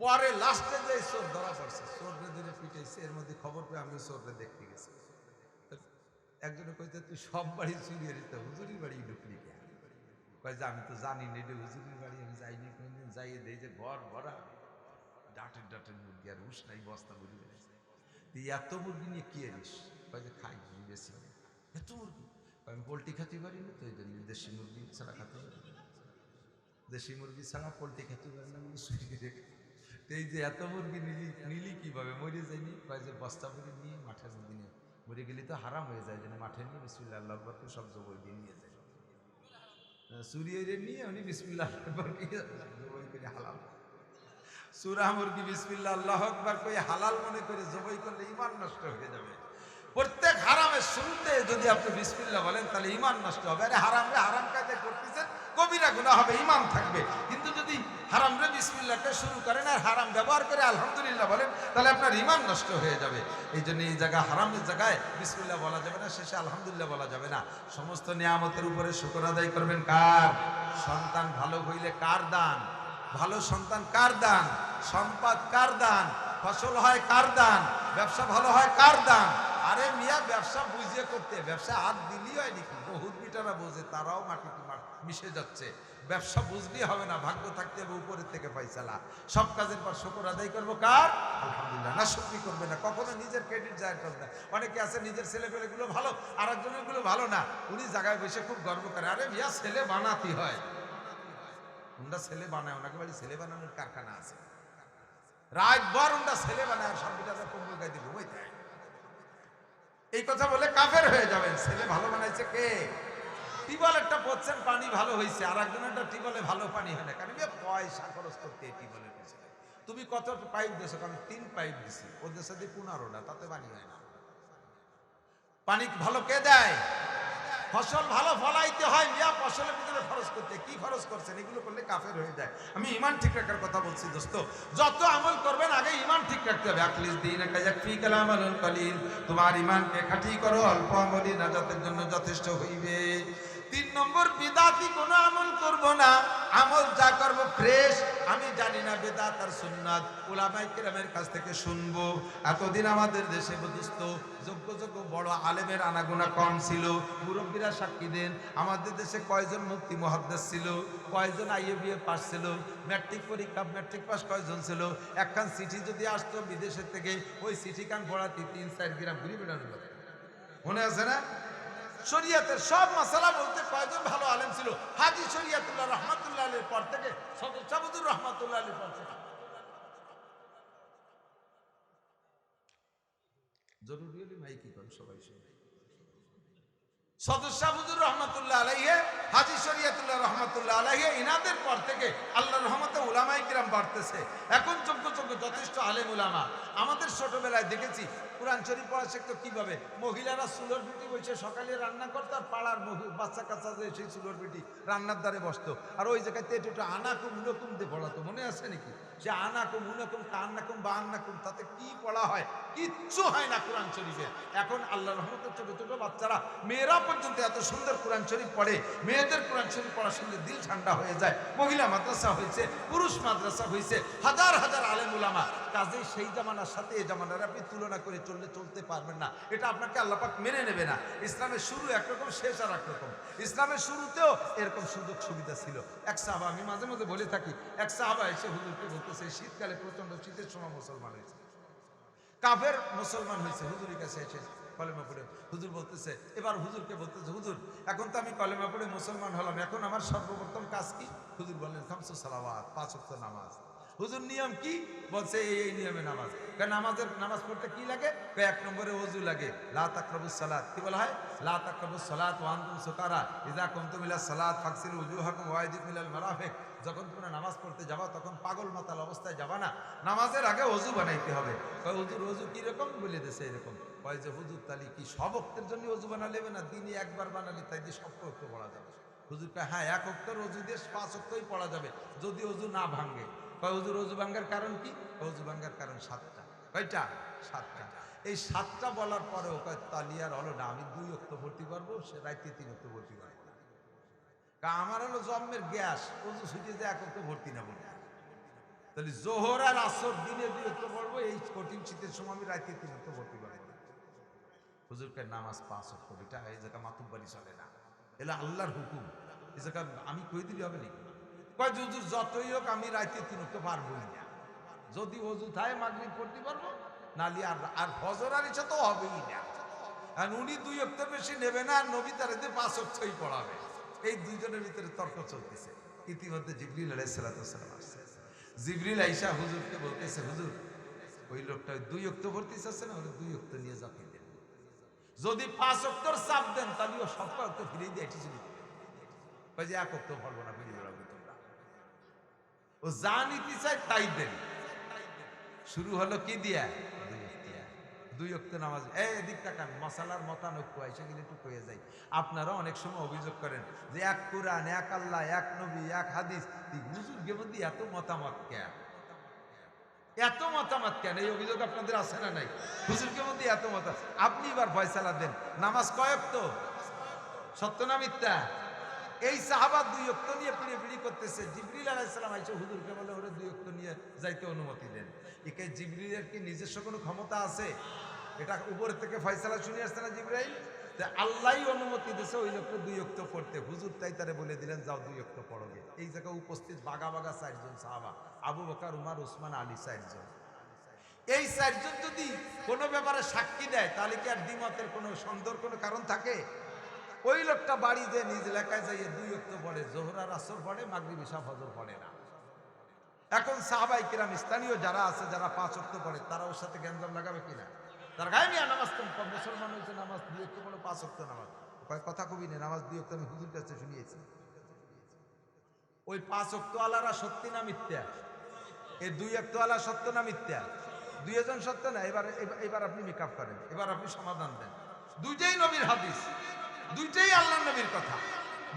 পরে লাস্টে যে চোর ধরা পড়ছে, চোররে ধরে পিটাইছে। এর মধ্যে খবর পেয়ে আমি চোররে দেখতে গেছি। একজনে কইতে তুই সব বাড়ি চুরি হইতে হুজুরির বাড়ি ঢুকলি কে? কয় যে আমি তো জানি না এটা হুজুরির বাড়ি, আমি যাইনি কোনদিন। যাইয়ে দেই যে ঘর ভরা ডাটের ডাটের মুরগি, আর হুশ নাই, বস্তা ভরি বেড়েছে। তুই এত মুরগি নিয়ে কি আনিস? কয় যে খাই বেশি। এত মুরগি? আমি পোলট্রি খেতে পারি না, তো এই জন্য দেশি মুরগি ছাড়া খেতে পারি না, দেশি মুরগি ছাড়া পোলট্রি খেতে পারি না, চুরি রেখে। এই যে এত মুরগি নিলি কিভাবে? মরে যায়নি? কয় যে বস্তা ভরে নিয়ে মাঠের মধ্যে নিয়ে, মরে গেলে তো হারাম হয়ে যায়, যেন মাঠে নিয়ে বিসমিল্লাহ আল্লাহু আকবার করে সব জবাই দিয়ে নিয়ে যায়। চুরি হয়ে নিয়ে উনি বিসমিল্লাহ আল্লাহু আকবার জবাই করে হালাল। সূরা মুরগি বিসমিল্লাহ আল্লাহু আকবার কই হালাল মনে করে জবাই করলে ঈমান নষ্ট হয়ে যাবে। প্রত্যেক হারামের শুরুতে যদি আপনি বিসমিল্লাহ বলেন, তাহলে ঈমান নষ্ট হবে। আরে হারাম রে, হারাম কায়দায় করতেছেন, কবিরা গুনাহ হবে, ঈমান থাকবে। কিন্তু যদি হারাম রে বিসমিল্লাহকে শুরু করেন আর হারাম ব্যবহার করে আলহামদুলিল্লাহ বলেন, তাহলে আপনার ঈমান নষ্ট হয়ে যাবে। এই জন্য এই জায়গা হারামের জায়গায় বিসমিল্লাহ বলা যাবে না, শেষে আলহামদুলিল্লাহ বলা যাবে না। সমস্ত নিয়ামতের উপরে শুকর আদায় করবেন কার? সন্তান ভালো হইলে কার দান? ভালো সন্তান কার দান? সম্পদ কার দান? ফসল হয় কার দান? ব্যবসা ভালো হয় কার দান? আরে মিয়া ব্যবসা বুঝিয়ে করতে, ব্যবসা হাত দিলেই হয় নাকি? বহুত বিটারা বোঝে, তারাও মাটিতে মিশে যাচ্ছে। ব্যবসা বুঝলেই হবে না, ভাগ্য থাকতে হবে উপরের থেকে পয়সালা। সব কাজের পর শুকর আদায় করবো কার? আলহামদুলিল্লাহ। না শুকরি করবে না, কখনো নিজের ক্রেডিট জাহির করবে না। অনেকে আছে নিজের ছেলেপেলেগুলো ভালো, আর একজনের গুলো ভালো না, উনি জায়গায় বসে খুব গর্ব করে। আরে মিয়া ছেলে বানাতে হয়, ওনারা ছেলে বানায়, ওনাকে বাড়ি ছেলে বানানোর কারখানা আছে। রাত ভর ওনারা ছেলে বানায়, সব বিটারা কম্বল গায়ে দিয়ে ঘুমাইতে হয়। এই কথা বলে কাফের হয়ে যাবেন। ছেলে ভালো বানাইছে কে? টিউবওয়েলটা পড়ছেন, পানি ভালো হয়েছে, আর একজনের টিউবওয়েলে ভালো পানি হয় না, কারণ পয়সা খরচ করতে টিউবওয়েলের পিছনে। তুমি কত পাইপ দিয়েছো? কারণ 3 পাইপ দিছি, ওদের সাথে 15টা, তাতে পানি হয় না। পানি ভালো কে দেয়? ফসল ভালো ফলাইতে হয় মিয়া, ফসলের ভিতরে খরচ করতে। কি খরচ করছেন? এগুলো করলে কাফের হয়ে যায়। আমি ঈমান ঠিক রাখার কথা বলছি দোস্ত। যত আমল করবেন আগে ঈমান ঠিক রাখতে হবে। আখলিস দীনাকা ইয়াকফিকাল আমালুল কলিল, তোমার ঈমানকে খাঁটি করো, অল্প আমলই নাজাতের জন্য যথেষ্ট হইবে। 3 নম্বর, বিদাতি কোনো আমল করব না, আমল যা করব ফ্রেশ। আমি জানি না বেদাত আর সুন্নাত, উলামায়ে কেরামের কাছ থেকে শুনবো। এতদিন আমাদের দেশে বুঝতো যোগ্য যোগ্য বড় আলেমের আনাগোনা কম ছিল। মুরব্বীরা সাক্ষী দেন, আমাদের দেশে কয়জন মুফতি মুহাদ্দিস ছিল, কয়জন আইএবিএ পাস ছিল, ম্যাট্রিক পরীক্ষা ম্যাট্রিক পাস কয়জন ছিল। একখান চিঠি যদি আসতো বিদেশের থেকে, ওই চিঠি কান পড়াতে 3-4 গ্রাম ঘুরি বেড়ানো লোক, মনে আছে না? শরিয়াতের সব মাসালা বলতে কয়জন ভালো আলেম ছিল? হাজী শরিয়াতুল্লাহ রহমাতুল্লাহ আলাইহির পর থেকে, সদর রহমাতুল্লাহ আলাইহির পর থেকে। জরুরি হলে মাইকি করেন সবাই শুনে। সদর শাহ হুজুর রহমাতুল্লাহ আলাইহি, হাজী শরিয়াতুল্লাহ রহমাতুল্লাহ আলাইহি, ইনাদের পর থেকে আল্লাহর রহমতে উলামায়ে কিরাম বাড়তেছে। এখন যোগ্য যথেষ্ট আলেম উলামা। আমাদের ছোটবেলায় দেখেছি কুরআন শরীফ পড়া শিখতো কিভাবে? মহিলারা চুলোর পিঠে বসে সকালে রান্না করতো, আর পাড়ার বাচ্চা কাচ্চা যে সেই চুলোর পিঠে রান্নার দ্বারে বসতো, আর ওই জায়গাতে একটু আনাকুম উনকুম দিয়ে পড়াতো। মনে আছে নাকি? সে আনাকুম উনকুম কান্নাকুম বা আন্নাকুম, তাতে কি পড়া হয়? কিচ্ছু হয় না কোরআন শরীফে। এখন আল্লাহর রহমতে ছোট ছোট বাচ্চারা, মেয়েরা পর্যন্ত এত সুন্দর কোরআন শরীফ পড়ে। মেয়েদের কোরআন শরীফ পড়ার সঙ্গে দিল ঠান্ডা হয়ে যায়। মহিলা মাদ্রাসা হয়েছে, পুরুষ মাদ্রাসা হয়েছে, হাজার হাজার আলেম উলামা। কাজেই সেই জামানার সাথে এই জামানার আপনি তুলনা করে চলতে পারবেন না। এটা আপনাকে আল্লাহ পাক মেনে নেবে না। ইসলামের শুরু একরকম, শেষ আর একরকম। ইসলামের শুরুতেও এরকম সুযোগ সুবিধা ছিল। এক সাহাবা, আমি মাঝে মাঝে বলে থাকি, এক সাহাবা এসে হুজুরকে বলতেছে, শীতকালে প্রচন্ড শীতের সময় মুসলমান হয়েছে, কাফের মুসলমান হয়েছে, হুজুরের কাছে এসে কলেমা পড়ে। হুজুর বলতেছে, এবার হুজুরকে বলতেছে, হুজুর এখন তো আমি কলেমা পড়ে মুসলমান হলাম, এখন আমার সর্বপ্রথম কাজ কি? হুজুর বললেন, খামসু সালাওয়াত, 5 ওয়াক্ত নামাজ। হুজুর নিয়ম কি? বলছে এই নিয়মে নামাজ। কারণ নামাজ পড়তে কি লাগে? 1 নম্বরে ওযু লাগে। লা তাকরাবুস সালাত, কি বলা হয়? লা তাকরাবুস সালাত ওয়া আনতুম সুকারা ইযা কুনতুম ইলা সালাত ফাগসিলু উজুহাকুম ওয়া আইদিকুম ইলাল মারাফিক। যখন তোমরা নামাজ পড়তে যাবা তখন পাগল মাতাল অবস্থায় যাবা না, নামাজের আগে ওযু বানাইতে হবে। কয় হুজুর ওযু কি রকম? বলে দিয়েছে এরকম। কয় যে হুজুর তালি কি সব ওয়াক্তের জন্য ওযু বানালে না, দিনে একবার বানালে তাই দিয়ে সব ওয়াক্ত পড়া যাবে? হুজুর কয় হ্যাঁ, 1 ওয়াক্তের ওযু দিয়ে 5 ওয়াক্তই পড়া যাবে যদি ওযু না ভাঙে। কয় হুজুর ওযু ভাঙার কারণ কি? ওযু ভাঙার কারণ 7টা। কয়টা? 7টা। এই 7টা বলার পরেও কয় তালি আর হলো না, আমি 2 ওয়াক্ত ভর্তি করবো, সে রাইতে 3 ওয়াক্ত ভর্তি করবো। আমার হলো জন্মের গ্যাস, ওযু ছুটে যায় 1 ওয়াক্ত ভর্তি না বলবো। তাহলে জোহর আর আসর দিনে 2 ওয়াক্ত পড়বো, এই কঠিন শীতের সময় আমি রাইতে 3 ওয়াক্ত ভর্তি করবো। হুজুরকে নামাজ 5 ওয়াক্ত, এটা এই জায়গা মাতুব্বারি চলে না, এলা আল্লাহর হুকুম। এই জায়গা আমি কই দিলে হবে নাকি? কয় হুজুর যতই হোক আমি রাইতে 3 ওয়াক্ত পারবোই না। যদি ওযু থাকে মাগরিব পড়তে পারবো, নালি আর ফজর আর ইচ্ছা তো হবেই না। আর উনি 2 ওয়াক্তের বেশি নেবে না, আর নবী তার 5 ওয়াক্তই পড়াবে। এই দুইজনের ভিতরে তর্ক চলতেছে। ইতিমধ্যে জিবরিল আলাইহিস সালাতু ওয়াস সালাম আসছে। জিবরিল আইসা হুজুরকে বলতেছে, হুজুর ওই লোকটা 2 ওয়াক্ত ভর্তি চাচ্ছে না, ওরে 2 ওয়াক্ত নিয়ে যাকে দেন। যদি 5 ওয়াক্তর চাপ দেন তাহলে ও সব ওয়াক্ত ফিরে দিয়ে এসেছিল। কয় যে 1 ওয়াক্ত পড়বো না, ফিরে বেড়াবো তোমরা। ও যা নিতে চায় তাই দেন। শুরু হলো কি দিয়া? 2 দুই ওয়াক্ত নামাজ এদিক তাকান, মশালার মতানৈক্য এসে গেলে একটু হয়ে যায়। আপনারা অনেক সময় অভিযোগ করেন যে এক কোরআন, এক আল্লাহ, এক নবী, এক হাদিস, হুজুরদের মধ্যে এত মতামত কেন? এত মতামত কেন? এই অভিযোগ আপনাদের আছে না নাই? হুজুরদের মধ্যে এত মতামত। আপনি এবার ফয়সালা দেন, নামাজ কয় ওয়াক্ত, সত্য না মিথ্যা? এই সাহাবা দুই ওয়াক্ত নিয়ে পিড়ি করতেছে। জিবরিল আলাইহিস সালাম আইসা হুজুরকে বলে ওরে দুই ওয়াক্ত নিয়ে যাইতে অনুমতি দেন। একে জিবরিলের কি নিজস্ব কোনো ক্ষমতা আছে? এটা উপর থেকে ফয়সালা শুনে আসছে না জিবরাইল? আল্লাহই অনুমতি দিয়েছে ওই লোকটা দুই ওয়াক্ত পড়তে। হুজুর তাই তারে বলে দিলেন যাও দুই ওয়াক্ত পড়োগে। এই জায়গায় উপস্থিত বাগা বাগা 4 জন সাহাবা, আবু বকর, উমর, উসমান, আলী, 4 জন। এই 4 জন যদি কোনো ব্যাপারে সাক্ষী দেয় তাহলে কি আর দ্বিমতের কোনো সন্দেহের কোনো কারণ থাকে? ওই লোকটা বাড়ি যে নিজ এলাকায় যাইয়ে দুই ওয়াক্ত পড়ে, যোহর আর আসর পড়ে, মাগরিব ইশা ফজর পড়ে না। এখন সাহাবায়ে কিরাম স্থানীয় যারা আছে, যারা 5 ওয়াক্ত পড়ে, তারা ওর সাথে গ্যাঞ্জাম লাগাবে কিনা? তার গায়ে মিয়া নামাজ তো মুসলমান হয়েছে, নামাজ দুই ওয়াক্ত পড়ে, 5 ওয়াক্ত নামাজ কয় কথা কবি নেই, নামাজ দুই ওয়াক্ত আমি হুজুর কাছে শুনিয়েছি। ওই 5 ওয়াক্ত আলারা সত্যি না মিথ্যা? এই দুই ওয়াক্ত আলা সত্য না মিথ্যা? দুইজন সত্য না? এবার আপনি মেকআপ করেন, এবার আপনি সমাধান দেন। দুইটাই নবীর হাদিস, দুইটাই আল্লাহর নবীর কথা,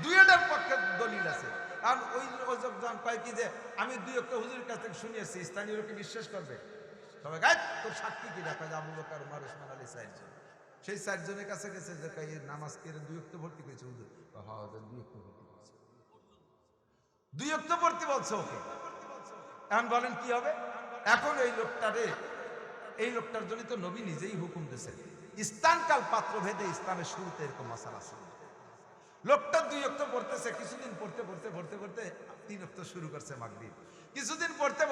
দুইটার পক্ষে দলিল আছে। কারণ ওই ওজন কয় কি যে আমি দুই ওয়াক্ত হুজুরের কাছ থেকে শুনিয়েছি, স্থানীয় লোকে বিশ্বাস করবে? সবাই গায় তোর সাক্ষী কি দেখা যায়? আবু বকর, উমর, উসমান, আলী 4 জন। সেই 4 জনের কাছে গেছে যে এই নামাজ কে দুই ওয়াক্ত ভর্তি করেছে হুজুর। হ্যাঁ দুই ওয়াক্ত ভর্তি করেছে, দুই ওয়াক্ত ভর্তি বলছে ওকে। এখন বলেন কি হবে? এখন এই লোকটার জন্য তো নবী নিজেই হুকুম দিয়েছেন, স্থানকাল পাত্র ভেদে ইসলামের শুরুতে এরকম মাসালা ছিল। লোকটা দুই ওয়াক্ত পড়তেছে, কিছুদিন পড়তে 3 ওয়াক্ত শুরু করছে মাগরিব, কিছুদিন পড়তে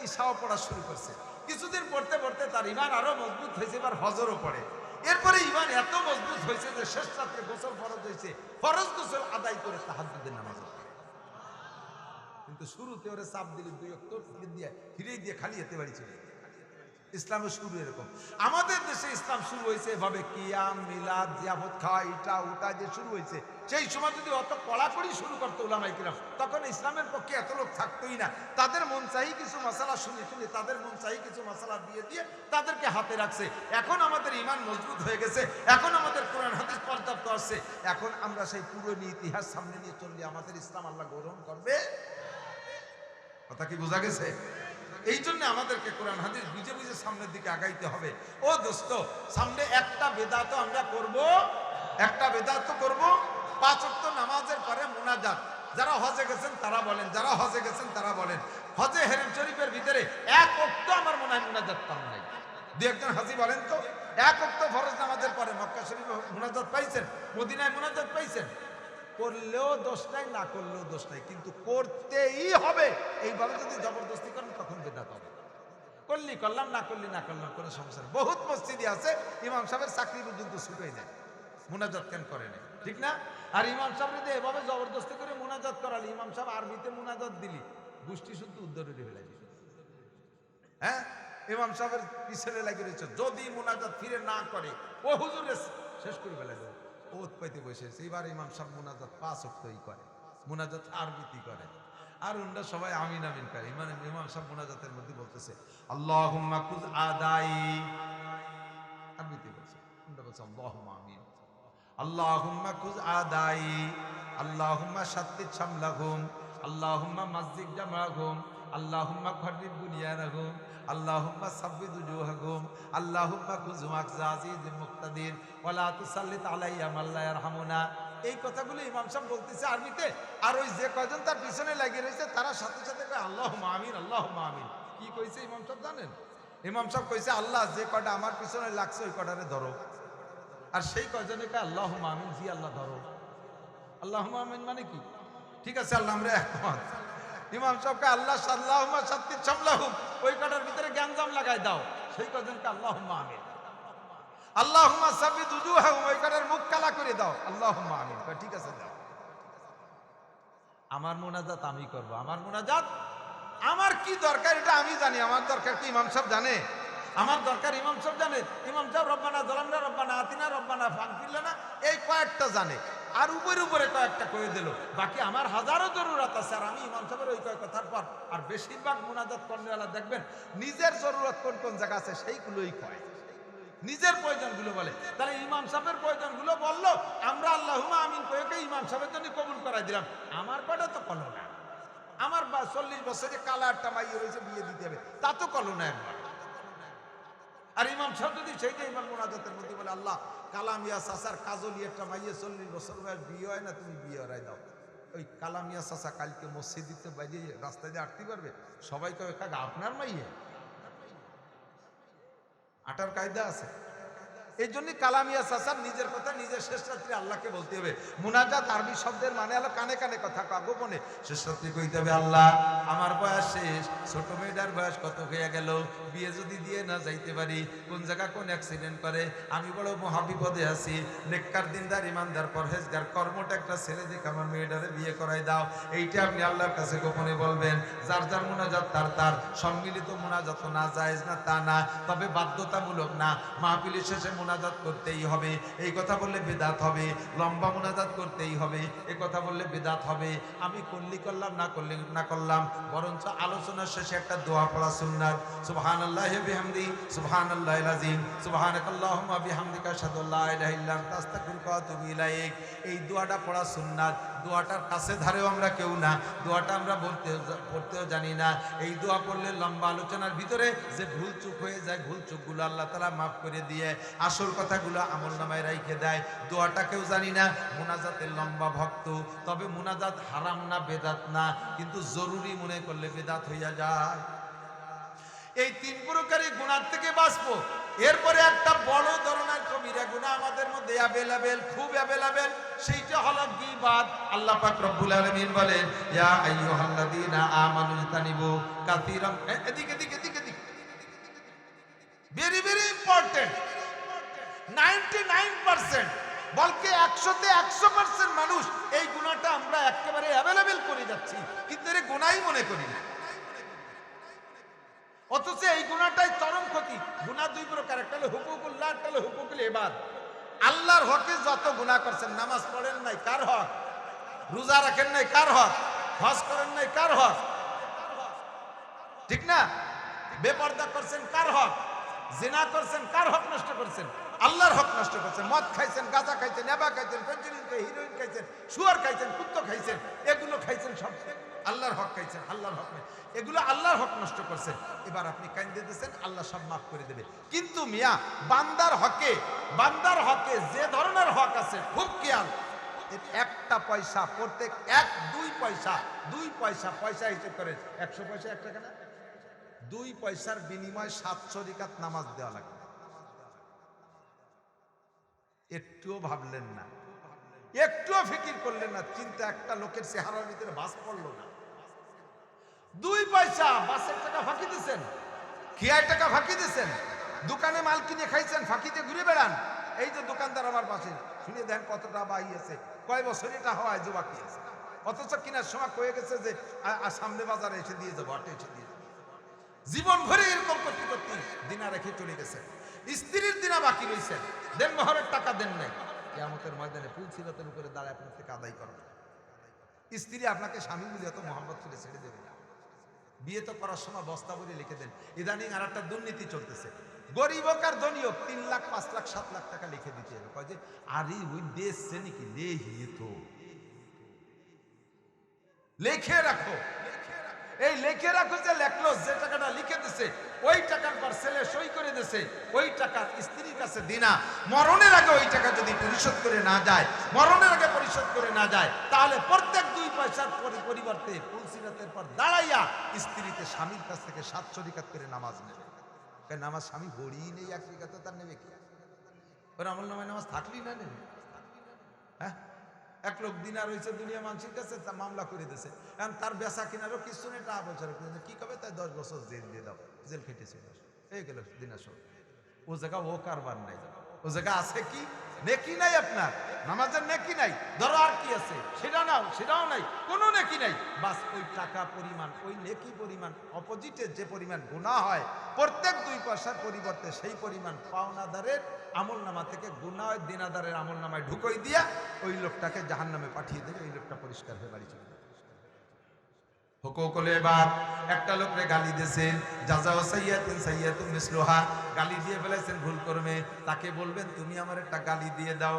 ইশাও পড়া শুরু করছে, কিছুদিন পড়তে তার ঈমান আরো মজবুত হয়েছে, এবার ফজরও পড়ে। এরপরে ঈমান এত মজবুত হয়েছে যে শেষ রাত্রে গোসল ফরজ হয়েছে, ফরজ গোসল আদায় করে তাহাজ্জুদের নামাজ পড়ে। কিন্তু শুরুতে ওরে চাপ দিলে দুই ওয়াক্ত ফিরে দিয়ে খালি যেতে বাড়ি চলে। ইসলামের শুরু এরকম। আমাদের দেশে ইসলাম শুরু হয়েছে এভাবে, কিয়াম, মিলাদ, জিয়াফত খাওয়া, এটা ওটা যে শুরু হয়েছে, সেই সময় যদি অত কড়াকড়ি শুরু করতো উলামায়ে কিরাম, তখন ইসলামের পক্ষে এত লোক থাকতোই না। তাদের মন চাই কিছু মশালা শুনে তাদের মন চাই কিছু মশালা দিয়ে তাদেরকে হাতে রাখছে। এখন আমাদের ঈমান মজবুত হয়ে গেছে, এখন আমাদের কোরআন হাদিস পর্যাপ্ত আসছে, এখন আমরা সেই পুরনো ইতিহাস সামনে নিয়ে চললে আমাদের ইসলাম আল্লাহ গ্রহণ করবে? কথা কি বোঝা গেছে? এই জন্য আমাদেরকে কোরআন হাদিস বুঝে বুঝে সামনের দিকে আগাইতে হবে। ও দোস্ত, সামনে একটা বেদাত আমরা করব, 5 ওয়াক্ত নামাজের পরে মুনাজাত। যারা হজে গেছেন তারা বলেন, হজে হেরেম শরীফের ভিতরে 1 ওয়াক্ত আমার মনে হয় মুনাজাত পান নাই। দুই একজন হাজি বলেন তো, 1 ওয়াক্ত ফরজ নামাজের পরে মক্কা শরীফে মুনাজাত পাইছেন, মদিনায় মুনাজাত পাইছেন? করলেও দোষ নাই, না করলেও দোষ নাই, কিন্তু করতেই হবে। এইভাবে যদি জবরদস্তি করেন তখন বেদাত হবে। করলি করলাম, না করলি না করলাম, কোনো সমস্যা নেই। বহুত মসজিদে আছে ইমাম সাহেবের চাকরি পর্যন্ত ছুটোই নেয়, মুনাজাত কেন করে নেই? ঠিক না? আর ইমাম সাহেব যদি এভাবে জবরদস্তি করে মুনাজাত করালি, ইমাম সাহেব আরবিতে মুনাজাত দিলি, গোষ্ঠী শুদ্ধ উদ্ধারে ফেলাই দিল। হ্যাঁ, ইমাম সাহেবের পিছনে লাগিয়ে রয়েছে, যদি মুনাজাত ফিরে না করে ও হুজুরে শেষ করে ফেলাই দেবে। ওত পাইতে বসেছে। এবার ইমাম সাহেব মুনাজাত 5 ওয়াক্তই করে, মুনাজাত আরবিতে করে, আর ওরা সবাই আমিন আমিন করে। ইমাম সাহেব মুনাজাতের মধ্যে বলতেছে আল্লাহুম্মা কুজ আদাই, আরবিতে বলছে, ওরা বলছে আল্লাহুম্মা আমিন, আল্লাহুম্মা কুজ আদাই, আল্লাহুম্মা শাত্তিত শামলাহুম, আল্লাহুম্মা মাসজিদ জামাহুম, আল্লাহুম্মা খরিব বুনিয়ানাহুম, আল্লাহুম্মা সাব্বিদ উজুহাহুম, আল্লাহুম্মা কুজুম আকজাজিজ মুক্তাদির ওয়ালা তুসাল্লিত আলাইয়া মান লা ইয়ারহামুনা। এই কথাগুলো ইমাম সাহেব বলতেছে আরবিতে, আর ওই যে কয়জন তার পিছনে লাগিয়ে রয়েছে তারা সাথে সাথে কয় আল্লাহুম্মা আমিন, আল্লাহুম্মা আমিন। কি কইছে ইমাম সাহেব জানেন? ইমাম সাহেব কইছে আল্লাহ যে কয়টা আমার পিছনে লাগছে ওই কয়টারে ধরো। আর সেই কয়জনে কয় আল্লাহুম্মা আমিন, জি আল্লাহ ধরো। আল্লাহুম্মা আমিন মানে কি? ঠিক আছে আল্লাহ আমরা একমত। ইমাম সাহেবকে আল্লাহ আল্লাহুম্মা শাত্তিত শামলাহুম, ওই কটার ভিতরে জ্ঞানজাম লাগাই দাও, সেই কজনকে আল্লাহুম্মা আমিন। আল্লাহুম্মা সাব্বিদ উজুহাহুম, ওই কটার মুখ কালা করে দাও, আল্লাহুম্মা আমিন। ঠিক আছে দাও। আমার মুনাজাত আমি করব, আমার মুনাজাত আমার কি দরকার এটা আমি জানি, আমার দরকার কি ইমাম সাহেব জানে? আমার দরকার ইমাম সাহেব জানে? ইমাম সাহেব রব্বানা যালামনা, রব্বানা আতিনা, রব্বানা ফাগফির লানা, এই কয়েকটা জানে, আর উপরে কয়েকটা কয়ে দিল। বাকি আমার হাজারো জরুরত আছে, আর আমি ইমাম সাহেবের ওই কয়েক কথার পর আর বেশিরভাগ মুনাজাত করনেওয়ালা দেখবেন নিজের জরুরত কোন কোন জায়গা আছে সেইগুলোই কয়। নিজের প্রয়োজনগুলো বলে। তাহলে ইমাম সাহেবের প্রয়োজনগুলো বললো, আমরা আল্লাহুম্মা আমিন কয়েকে ইমাম সাহেবের জন্য কবুল করাই দিলাম। আমার কটা তো কলো না, আমার 40 বছরে কালা একটা মাইয়ে রয়েছে, বিয়ে দিতে হবে, তা তো কলো না একবার। আর ইমাম সাহেব যদি সেইটা ইমাম মোনাজাতের মধ্যে বলে, আল্লাহ কালামিয়া চাচার কাজলি একটা মাইয়ে 40 বছর বয়স, বিয়ে হয় না, তুমি বিয়ে হরাই দাও। ওই কালামিয়া চাচা কালকে মসজিদে বাইরে রাস্তায় দিয়ে আটতে পারবে? সবাই কবে কাকা আপনার মাইয়ে? আটার কায়দা আছে। এই জন্য কালামিয়া চাচার নিজের কথা নিজের শেষ রাত্রি আল্লাহকে বলতে হবে। মুনাজাত আরবি শব্দের মানে হলো কানে কানে কথা কওয়া, গোপনে শেষ রাত্রি কইতে হবে, আল্লাহ আমার বয়স শেষ, ছোট মেয়েটার বয়স কত হয়ে গেল, বিয়ে যদি দিয়ে না যাইতে পারি, কোন জায়গা কোন অ্যাক্সিডেন্ট করে, আমি বড় মহাবিপদে আছি, নেককার দিনদার ইমানদার পরহেজগার কর্মটা একটা ছেলে দেখে আমার মেয়েটারে বিয়ে করাই দাও। এইটা আপনি আল্লাহর কাছে গোপনে বলবেন। যার যার মুনাজাত তার তার, সম্মিলিত মুনাজাত না জায়েজ না তা না, তবে বাধ্যতামূলক না। মাহফিলের শেষে মুনাজাত করতেই হবে, এই কথা বললে বিদআত হবে। লম্বা মুনাজাত করতেই হবে, এই কথা বললে বিদআত হবে। আমি করলি করলাম, না করলি না করলাম, বরঞ্চ আলোচনার শেষে একটা দোয়া পড়া সুন্নাত। সুবহানাল্লাহি ওয়া বিহামদি, সুবহানাল্লাহিল আযীম, সুবহানাকাল্লাহুম্মা বিহামদিকা আশহাদু আল্লা ইলাহা ইল্লা আনতা আস্তাগফিরুকা ওয়া আতুবু ইলাইক। এই দোয়াটা পড়া সুন্নাত। দোয়াটার কাছে ধারেও আমরা কেউ না, দোয়াটা আমরা পড়তেও জানি না। এই দোয়া পড়লে লম্বা আলোচনার ভিতরে যে ভুল চুক হয়ে যায়, ভুল চুকগুলো আল্লাহ তাআলা মাফ করে দিয়ে আসল কথাগুলো আমলনামায় রাইখে দেয়। দোয়াটা কেউ জানি না, মুনাজাতের লম্বা ভক্ত। তবে মুনাজাত হারাম না, বেদাত না, কিন্তু জরুরি মনে করলে বেদাত হইয়া যায়। এই 3 প্রকারের গুনাহ থেকে বাঁচবো। এরপরে একটা বড় ধরনের কবিরা গুনাহ আমাদের মধ্যে অ্যাভেলেবেল, খুব অ্যাভেলেবেল, সেইটা হলো গীবাত। আল্লাহ পাক রব্বুল আলামিন বলেন, ইয়া আইয়ুহাল্লাযীনা আমানু ইজতানিবু কাসীরাম, এদিকে এদিকে এদিকে এদিকে, ভেরি ভেরি ইম্পর্টেন্ট। 99% বলকে 100তে 100% মানুষ এই গুনাহটা আমরা একেবারে অ্যাভেলেবেল করে যাচ্ছি, কিন্তু এর গুনাহই মনে করি না। অথচ এই গুনাহটাই চরম ক্ষতি। গুনাহ 2 প্রকার, একটা হলো হুকুকুল্লাহ, একটা হলো হুকুকুল ইবাদ। আল্লাহর হকে যত গুনাহ করছেন, নামাজ পড়েন নাই কার হক, রোজা রাখেন নাই কার হক, হজ করেন নাই কার হক, ঠিক না? বেপরদা করছেন কার হক, জিনা করছেন কার হক নষ্ট করছেন, আল্লাহর হক নষ্ট করছেন। মদ খাইছেন, গাঁজা খাইছেন, নেবা খাইছেন, ফেন্সিডিল খাইছেন, হিরোইন খাইছেন, শুয়ার খাইছেন, কুত্তো খাইছেন, এগুলো খাইছেন, সব আল্লাহর হক খাইছেন, আল্লাহর হক নেই, এগুলো আল্লাহর হক নষ্ট করছেন। এবার আপনি কাইন্দে দিয়েছেন, আল্লাহ সব মাফ করে দেবে। কিন্তু মিয়া বান্দার হকে যে ধরনের হক আছে খুব খেয়াল। একটা পয়সা প্রত্যেক 1-2 পয়সা, 2 পয়সা পয়সা হিসেব করেন, 100 পয়সা 1 টাকা না, 2 পয়সার বিনিময়ে 700 রাকাত নামাজ দেওয়া লাগবে। একটুও ভাবলেন না, একটুও ফিকির করলেন না, চিন্তা একটা লোকের চেহারার ভিতরে ভাস পড়লো না। 2 পয়সা বাসের টাকা ফাঁকি দিচ্ছেন, খিয়ায় টাকা ফাঁকি দিচ্ছেন, দোকানে মাল কিনে খাইছেন, ফাঁকিতে ঘুরে বেড়ান। এই যে দোকানদার আমার পাশে, শুনে দেন কতটা বাড়িয়েছে, কয় বছর এটা হওয়ায় যে বাকি আছে, অথচ কিনার সময় কয়ে গেছে যে সামনে বাজারে এসে দিয়ে যাবো, হাটে এসে দিয়ে যাবো। জীবন ভরে এরকম করতে করতে দিনা রেখে চলে গেছে। স্ত্রীর দিনা বাকি রয়েছে, দেন মোহরের টাকা দেন নাই, কিয়ামতের ময়দানে পুলসিরাতের উপরে দাঁড়ায় আপনার থেকে আদায় করবে। স্ত্রী আপনাকে স্বামী বলে এত মহব্বত করে ছেড়ে দেবে না। বিয়ে তো করার সময় বস্তা বলে লিখে দেন। ইদানিং আর একটা দুর্নীতি চলতেছে, গরিব হোক আর ধনী হোক 3 লাখ 5 লাখ 7 লাখ টাকা লিখে দিতে হবে। কয় যে আরে ওই দেশে নাকি লেহিয়ে তো লিখে রাখো, এই লিখে রাখো যে লেখলো, যে টাকাটা লিখে দিছে ওই টাকার পর ছেলে সই করে দিছে, ওই টাকা স্ত্রীর কাছে দিনা। মরণের আগে ওই টাকা যদি পরিশোধ করে না যায়, মরণের আগে পরিশোধ করে না যায়, তাহলে প্রত্যেক 2 পয়সার পরিবর্তে পুলসিরাতের পর দাঁড়াইয়া স্ত্রীতে স্বামীর কাছ থেকে 700 রাকাত করে নামাজ নেবে। নামাজ স্বামী পড়িই নেই, 1 রাকাত তার নেবে কি? ওর আমল নামায় নামাজ থাকলেই না নেবে। হ্যাঁ, এক লোক দিনার হয়েছে দুনিয়া মানুষের কাছে, তা মামলা করে দিয়েছে, এখন তার বেচা কিনারও কিছু নেই, টাকা পয়সার কি কবে, তাই 10 বছর জেল দিয়ে দাও, জেল খেটেছে, এই গেল দিনার সব। ও জায়গা ও কারবার নাই, ও জায়গা আছে কি নেকি নাই, আপনার নামাজের নেকি নাই, ধরো আর কি আছে সেটা নাও, সেটাও নাই, কোনো নেকি নাই। বাস ওই টাকা পরিমাণ, ওই নেকি পরিমাণ, অপোজিটে যে পরিমাণ গুনাহ হয় প্রত্যেক 2 পয়সার পরিবর্তে সেই পরিমাণ পাওনাদারের আমল নামা থেকে গুনাহ দিনাদারের আমল নামায় ঢুকই দিয়া ওই লোকটাকে জাহান্নামে পাঠিয়ে দেবে, ওই লোকটা পরিষ্কার হয়ে বাড়ি চলে যাবে। হুকুকুল ইবাদ, একটা লোকরে গালি দিয়েছেন, জাযাউ সাইয়্যাতিন সাইয়্যাতুম মিসলুহা, গালি দিয়ে ফেলেছেন ভুল কর্মে, তাকে বলবেন তুমি আমার একটা গালি দিয়ে দাও,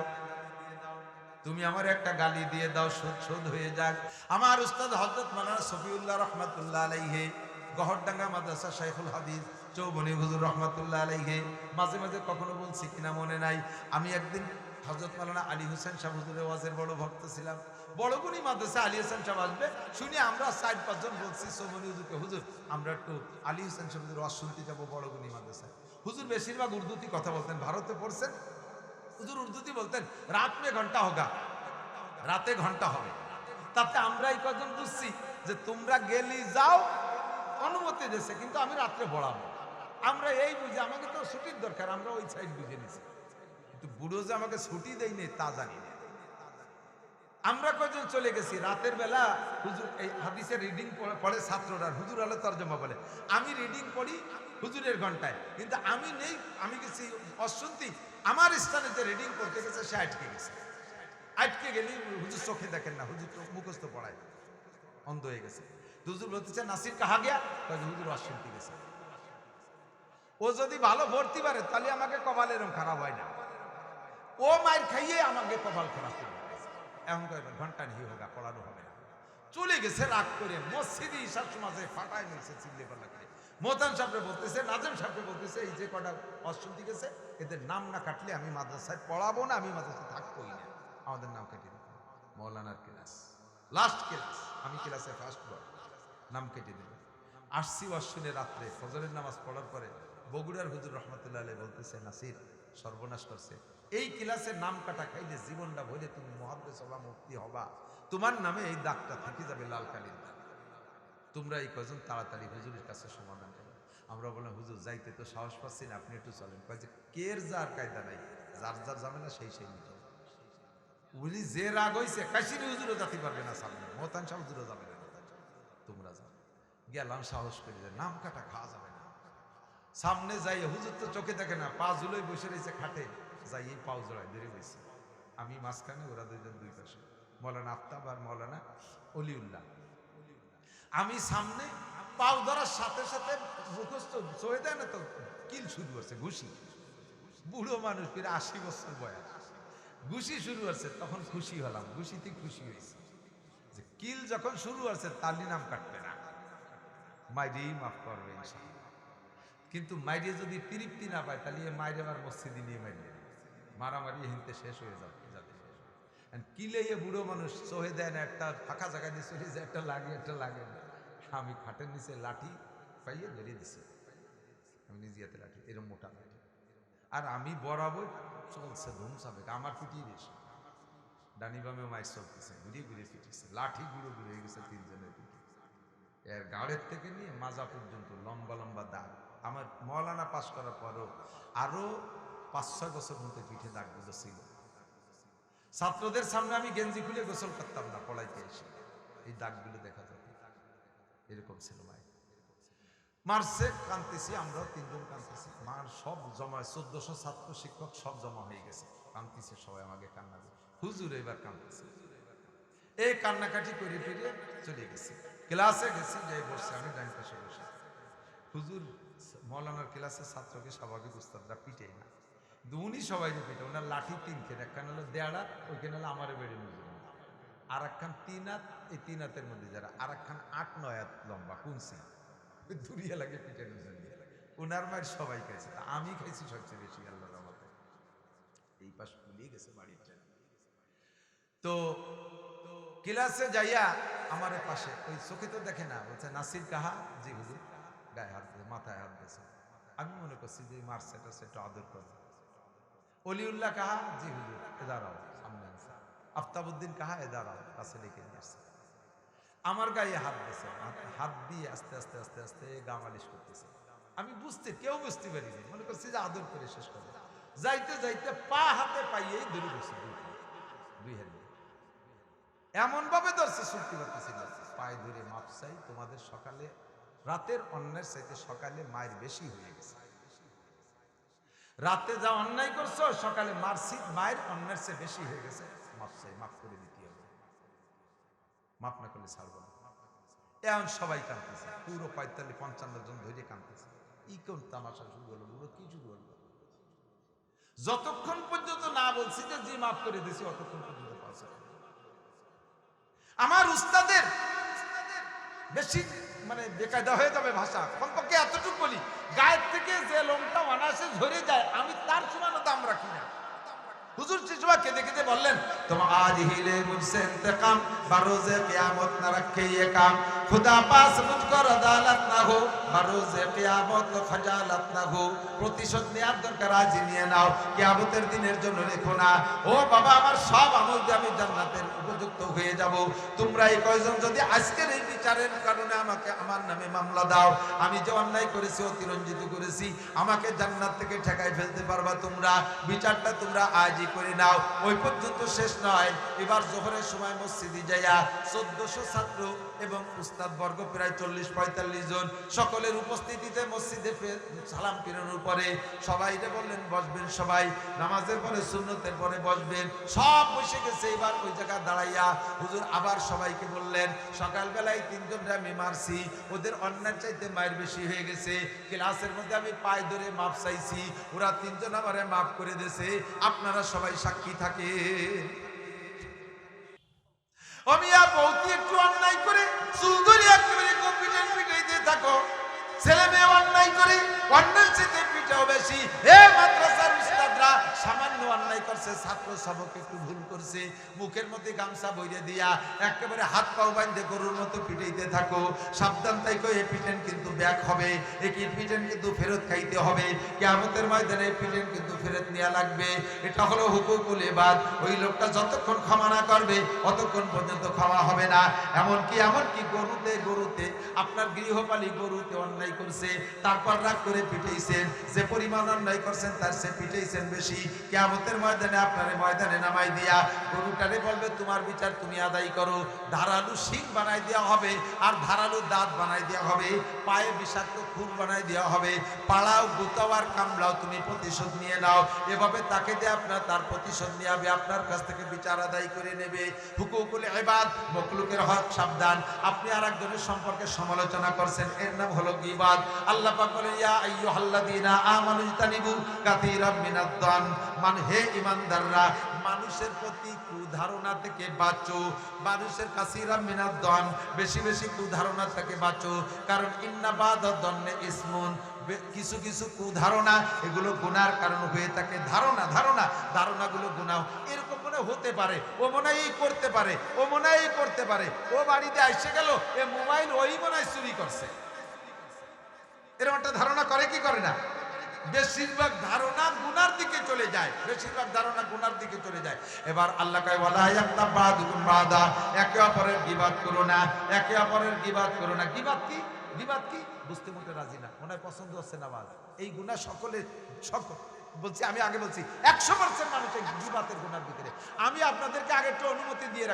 তুমি আমার একটা গালি দিয়ে দাও, শোধ শোধ হয়ে যাক। আমার উস্তাদ হযরত মাওলানা শফিউল্লাহ রাহমাতুল্লাহ আলাইহি, গহরডাঙ্গা মাদ্রাসা শাইখুল হাদিস চৌবনী হুজুর রাহমাতুল্লাহ আলাইহি, মাঝে মাঝে কখনো বলছি কিনা মনে নাই, আমি একদিন হযরত মাওলানা আলী হোসেন সাহেব হুজুরের ওয়াজের বড় ভক্ত ছিলাম। বড় গুণী মাদ্রাসা আলী হোসেন সাহেব আসবে শুনে আমরা 4-5 জন বলছি চৌবনী হুজুরকে, হুজুর আমরা একটু আলী হোসেন সাহেব হুজুরের ওয়াজ শুনতে যাবো বড় গুণী মাদ্রাসায়। হুজুর বেশিরভাগ উর্দুতে কথা বলতেন, ভারতে পড়ছেন, হুজুর উর্দুতে বলতেন রাত মে ঘন্টা হোগা, রাতে ঘন্টা হবে। তাতে আমরা এই কজন বুঝছি যে তোমরা গেলি যাও, অনুমতি দিয়েছে, কিন্তু আমি রাত্রে পড়াবো। আমরা এই বুঝি, আমাকে তো ছুটির দরকার, আমরা ওই সাইড বুঝে নিছি, কিন্তু বুড়ো যে আমাকে ছুটি দেয়নি তা জানি না। আমরা কজন চলে গেছি রাতের বেলা, হুজুর এই হাদিসের রিডিং পড়ে ছাত্ররা, হুজুর আলো তর্জমা বলে, আমি রিডিং পড়ি হুজুরের ঘন্টায়, কিন্তু আমি নেই, আমি গেছি অশুনতি, আমার স্থানে যে রিডিং পড়তে গেছে সে আটকে গেছে। আটকে গেলি হুজুর চোখে দেখেন না, হুজুর মুখস্থ পড়ায়, অন্ধ হয়ে গেছে। হুজুর বলতেছে নাসির কাহা গিয়া, হুজুর অশুনতি গেছে। ও যদি ভালো ভর্তি পারে তাহলে আমাকে কপাল এরকম খারাপ হয় না, ও মায়ের খাইয়ে আমাকে কপাল খারাপ করে এমন করে ঘন্টা নিয়ে হোক পড়ানো হবে না। চলে গেছে রাগ করে, মসজিদে ঈশার সমাজে ফাটায় নিয়েছে চিল্লে পাল্লা করে। মোহতান সাহেবরে বলতেছে, নাজেম সাহেবরে বলতেছে, এই যে কটা অশুনতি গেছে এদের নাম না কাটলে আমি মাদ্রাসায় পড়াবো না, আমি মাদ্রাসায় থাকবোই না, আমাদের নাম কেটে দিতে। মৌলানার ক্লাস, লাস্ট ক্লাস, আমি ক্লাসে ফার্স্ট বয়, নাম কেটে দেবে। আসছি অশ্বিনে রাত্রে ফজরের নামাজ পড়ার পরে বগুড়ার হুজুর রহমতুল্লাহ আলাইহি বলতেছে, নাসির সর্বনাশ করছে, এই ক্লাসের নাম কাটা খাইলে জীবনটা ভরে তুমি মুহাদ্দিস হবা, মুফতি হবা, তোমার নামে এই দাগটা থেকে যাবে লাল কালির দাগ, তোমরা এই কজন তাড়াতাড়ি হুজুরের কাছে সমাধান করো। আমরা বললাম হুজুর যাইতে তো সাহস পাচ্ছি না, আপনি একটু চলেন। কয় যে কের যার কায়দা নাই, যার যার ঝামেলা সেই সেই নিতে হবে। উনি যে রাগ হয়েছে কাশির হুজুরও যাতে পারবে না সামনে, মোহতান শাহ হুজুরও যাবে না, তোমরা যাও। গেলাম সাহস করে, যে নাম কাটা খাওয়া যাবে না। সামনে যাই, হুজুর তো চোখে দেখে না, পা ঝুলোই বসে রয়েছে খাটে, যাই এই পাও জড়ায় ধরে বসে, আমি মাঝখানে, ওরা দুইজন দুই পাশে, মৌলানা আফতাব আর মৌলানা অলিউল্লাহ। আমি সামনে, পাও ধরার সাথে সাথে মুখস্থ চয়ে দেয় না তো, কিল শুরু করছে, ঘুষি। বুড়ো মানুষ, ফিরে 80 বছর বয়স, ঘুষি শুরু হচ্ছে, তখন খুশি হলাম, ঘুষিতে খুশি হয়েছে যে কিল যখন শুরু হচ্ছে তালি নাম কাটবে না, মাইরেই মাফ করবে ইনশাআল্লাহ। কিন্তু মাইরে যদি তৃপ্তি না পায় তাহলে মাইরে আবার মসজিদে নিয়ে মাইরে মারামারি হিনতে শেষ হয়ে যাবে। কিলে বুড়ো মানুষ চোহে দেয় না, একটা ফাঁকা জায়গায় দিয়ে চলে যায়, একটা লাগে একটা লাগে না। আমি খাটের নিচে লাঠি পাইয়ে ধরে দিছি, আমি নিজে হাতে লাঠি, এরকম মোটা লাঠি, আর আমি বরাবর চলছে ধুমসাবে, আমার পিটিয়ে বেশি, ডানি বামে মাইক চলতেছে, ঘুরিয়ে ঘুরিয়ে পিটিয়েছে, লাঠি গুঁড়ো ঘুরে হয়ে গেছে তিনজনের পিঠে, এর গাড়ের থেকে নিয়ে মাজা পর্যন্ত লম্বা লম্বা দাগ। আমার মৌলানা পাস করার পরও আরো 5-6 বছর মতো পিঠে দাগগুলো ছিল। ছাত্রদের সামনে আমি গেঞ্জি খুলে গোসল করতাম না পড়াইতে এসে, এই দাগগুলো দেখা যেত, এরকম ছিল। ভাই মার্চে কাঁদতেছি, আমরাও তিনজন কাঁদতেছি, মার সব জমা, 1400 ছাত্র শিক্ষক সব জমা হয়ে গেছে, কাঁদতেছে সবাই, আমাকে কান্না করে, হুজুর এবার কাঁদতেছে। এই কান্নাকাটি করে ফিরে চলে গেছি, ক্লাসে গেছি, যাই বসছে, আমি ডাইন পাশে বসে, হুজুর মৌলানার ক্লাসের ছাত্রকে স্বাভাবিক উস্তাদরা পিটে না, উনি সবাই পিটে, ওনার লাঠি 3 খেত, একখান হলো দেড়া, ওইখানে হলো আমারে বেড়ে নিয়ে, আর একখান 3 হাত, এই 3 হাতের মধ্যে যারা, আর একখান 8-9 হাত লম্বা কুনসি, দুরিয়া লাগে পিটানোর জন্য। ওনার মায়ের সবাই খাইছে, তা আমি খাইছি সবচেয়ে বেশি, আল্লাহর রহমতে। এই পাশ ভুলিয়ে গেছে বাড়ির ট্রেন। তো ক্লাসে যাইয়া আমার পাশে, ওই চোখে তো দেখে না, বলছে নাসির কাহা, জি হুজুর, গায়ে হাত দিয়ে মাথায় হাত দিয়েছে। আমি মনে করছি যে মারছে টাছে একটু আদর করে। অলিউল্লাহ কাহা, জি হুজুর, এ দাঁড়াও, সামনে আছে। আফতাবউদ্দিন কাহা, এ দাঁড়াও, কাছে ডেকে নিয়ে আসছে। আমার গায়ে হাত দিয়েছে, হাত দিয়ে আস্তে আস্তে আস্তে আস্তে গা মালিশ করতেছে। আমি কেউ বুঝতে পারিনি, মনে করছি যে আদর করে শেষ করে। যাইতে যাইতে পা হাতে পাইয়েই ধরে বসে, দুই হাত দিয়ে এমন ভাবে ধরছে, ছুটতে পারতেছিল, পায়ে ধরে মাপ চাই, তোমাদের সকালে, রাতের অন্যের চাইতে সকালে মায়ের বেশি হয়ে গেছে, রাতে যা অন্যায় করছো সকালে মারছি, মায়ের অন্যের চেয়ে বেশি হয়ে গেছে, মাপ চাই, মাফ করে দিতে হবে, মাপ না করলে ছাড়বো না। এখন সবাই কাঁদতেছে, পুরো 45-55 জন ধরে কাঁদতেছে। ই কোন তামাশা শুরু হলো, পুরো কি শুরু হলো? যতক্ষণ পর্যন্ত না বলছি যে জি মাফ করে দিছি, অতক্ষণ পর্যন্ত পাশে। আমার উস্তাদের বেশি মানে বেকায়দা হয়ে যাবে ভাষা, কমপক্ষে এতটুকু বলি, গায়ের থেকে যে লোমটা অনায়াসে ঝরে যায়, আমি তার সমানও দাম রাখি না। হুজুর শিশুয়া কেঁদে কেঁদে বললেন, तुम आज ही ले मुझसे इंतकाम, बरोज़े क़यामत न रखे ये काम, खुदा पास मुझको अदालत ना हो, बरोज़े क़यामत खजालत ना हो। প্রতিশোধ নেওয়ার দরকার আজই নিয়ে নাও, কিয়ামতের দিনের জন্য রেখো না। ও বাবা, আমার সব আমল দিয়ে আমি জান্নাতের উপযুক্ত হয়ে যাব। তোমরা এই কয়জন যদি আজকের এই বিচারের কারণে আমাকে আমার নামে মামলা দাও, আমি যে অন্যায় করেছি, অতিরঞ্জিত করেছি, আমাকে জান্নাত থেকে ঠেকাই ফেলতে পারবা তোমরা। বিচারটা তোমরা আজই করে নাও। ওই পর্যন্ত শেষ নয়, এবার জোহরের সময় মসজিদে যাইয়া 1400 ছাত্র এবং উস্তাদ বর্গ প্রায় 40-45 জন, সকলের উপস্থিতিতে মসজিদে সালাম ফিরানোর পরে সবাই বললেন বসবেন, সবাই নামাজের পরে সুন্নতের পরে বসবেন। সব বসে গেছে, এবার ওই জায়গা দাঁড়াইয়া হুজুর আবার সবাইকে বললেন, সকালবেলায় 3 জনকে আমি মারছি, ওদের অন্যায় চাইতে মায়ের বেশি হয়ে গেছে, ক্লাসের মধ্যে আমি পায়ে ধরে মাপ চাইছি, ওরা 3 জন আমারে মাফ করে দিয়েছে, আপনারা সবাই সাক্ষী থাকে। অমিয়া বউতি একটু অন্যায় করে চুল ধরে একেবারে কম্পিউটার পিটাইতে থাকো, ছেলে মেয়ে অন্যায় করে অন্যায় চেতে পিটাও বেশি। এ মাদ্রাসার উস্তাদরা সামান্য অন্যায় করছে, ছাত্র সবক একটু ভুল করছে, মুখের মধ্যে গামছা বইরে দিয়া একেবারে হাত পাও বাঁধে গরুর মতো পিটাইতে থাকো। সাবধান থাকো, এই পিটেন কিন্তু ব্যাক হবে, এই পিটেন কিন্তু ফেরত খাইতে হবে, কিয়ামতের ময়দানে পিটেন কিন্তু ফেরত নেওয়া লাগবে। এটা হলো হুকুকুল ইবাদ। ওই লোকটা যতক্ষণ ক্ষমা না করবে অতক্ষণ পর্যন্ত খাওয়া হবে না। এমনকি গরুতে আপনার গৃহপালী গরুতে অন্যায় করছে, তারপর রাগ করে পিটাইছেন, যে পরিমাণ অন্যায় করছেন তার সে পিটাইছেন বেশি। কিয়ামতের ময়দানে আপনারে ময়দানে নামাই দিয়া গরুটারে বলবে তোমার বিচার তুমি আদায় করো। ধারালু শিং বানাই দেওয়া হবে, আর ধারালু দাঁত বানাই দেওয়া হবে, পায়ে বিষাক্ত খুর বানাই দেওয়া হবে, পাড়াও গুতাও আর কামড়াও তুমি প্রতিশোধ নিয়ে নাও। এভাবে তাকে দিয়ে আপনার তার প্রতিশোধ নিয়ে হবে, আপনার কাছ থেকে বিচার আদায় করে নেবে। হুকুকুল ইবাদ, মখলুকের হক সাবধান। আপনি আরেকজনের সম্পর্কে সমালোচনা করছেন, এর নাম হলো গীবাত। আল্লাহ পাক বলেন, ইয়া আইয়ুহাল্লাযীনা আমানু ইজতানিবু কাসীরাম মিনাদ-দান, মান হে ঈমানদাররা, মানুষের প্রতি কুধারণা থেকে বাঁচো। মানুষের কাসীরাম মিনাদ-দান, বেশি বেশি কুধারণা থেকে বাঁচো, কারণ ইন্না বাদাদ-দান্নি ইসমুন, কিছু কিছু কুধারণা এগুলো গুনার কারণ হয়ে থাকে। ধারণাগুলো গুনাহ। এরকম মনে হতে পারে, ও মনে হয় এই করতে পারে, ও মনে হয় এই করতে পারে, ও বাড়িতে এসে গেল, এ মোবাইল ওই মনে হয় চুরি করছে, এরকম একটা ধারণা করে কি করে না? বেশিরভাগ ধারণা গুনার দিকে চলে যায়, এবার আল্লাহ কয়, ওয়ালা ইয়াক্তাব বাদুকুম বাদা, একে অপরের গীবাত করো না, গীবাত কি বুঝতে মোটে রাজি না, মনে হয় পছন্দ হচ্ছে না। এই গুনাহ বলছি, আমি আগে বলছি 100% মানুষ এই গীবাতের গুনার ভিতরে। আমি আপনাদেরকে আগে একটু অনুমতি দিয়ে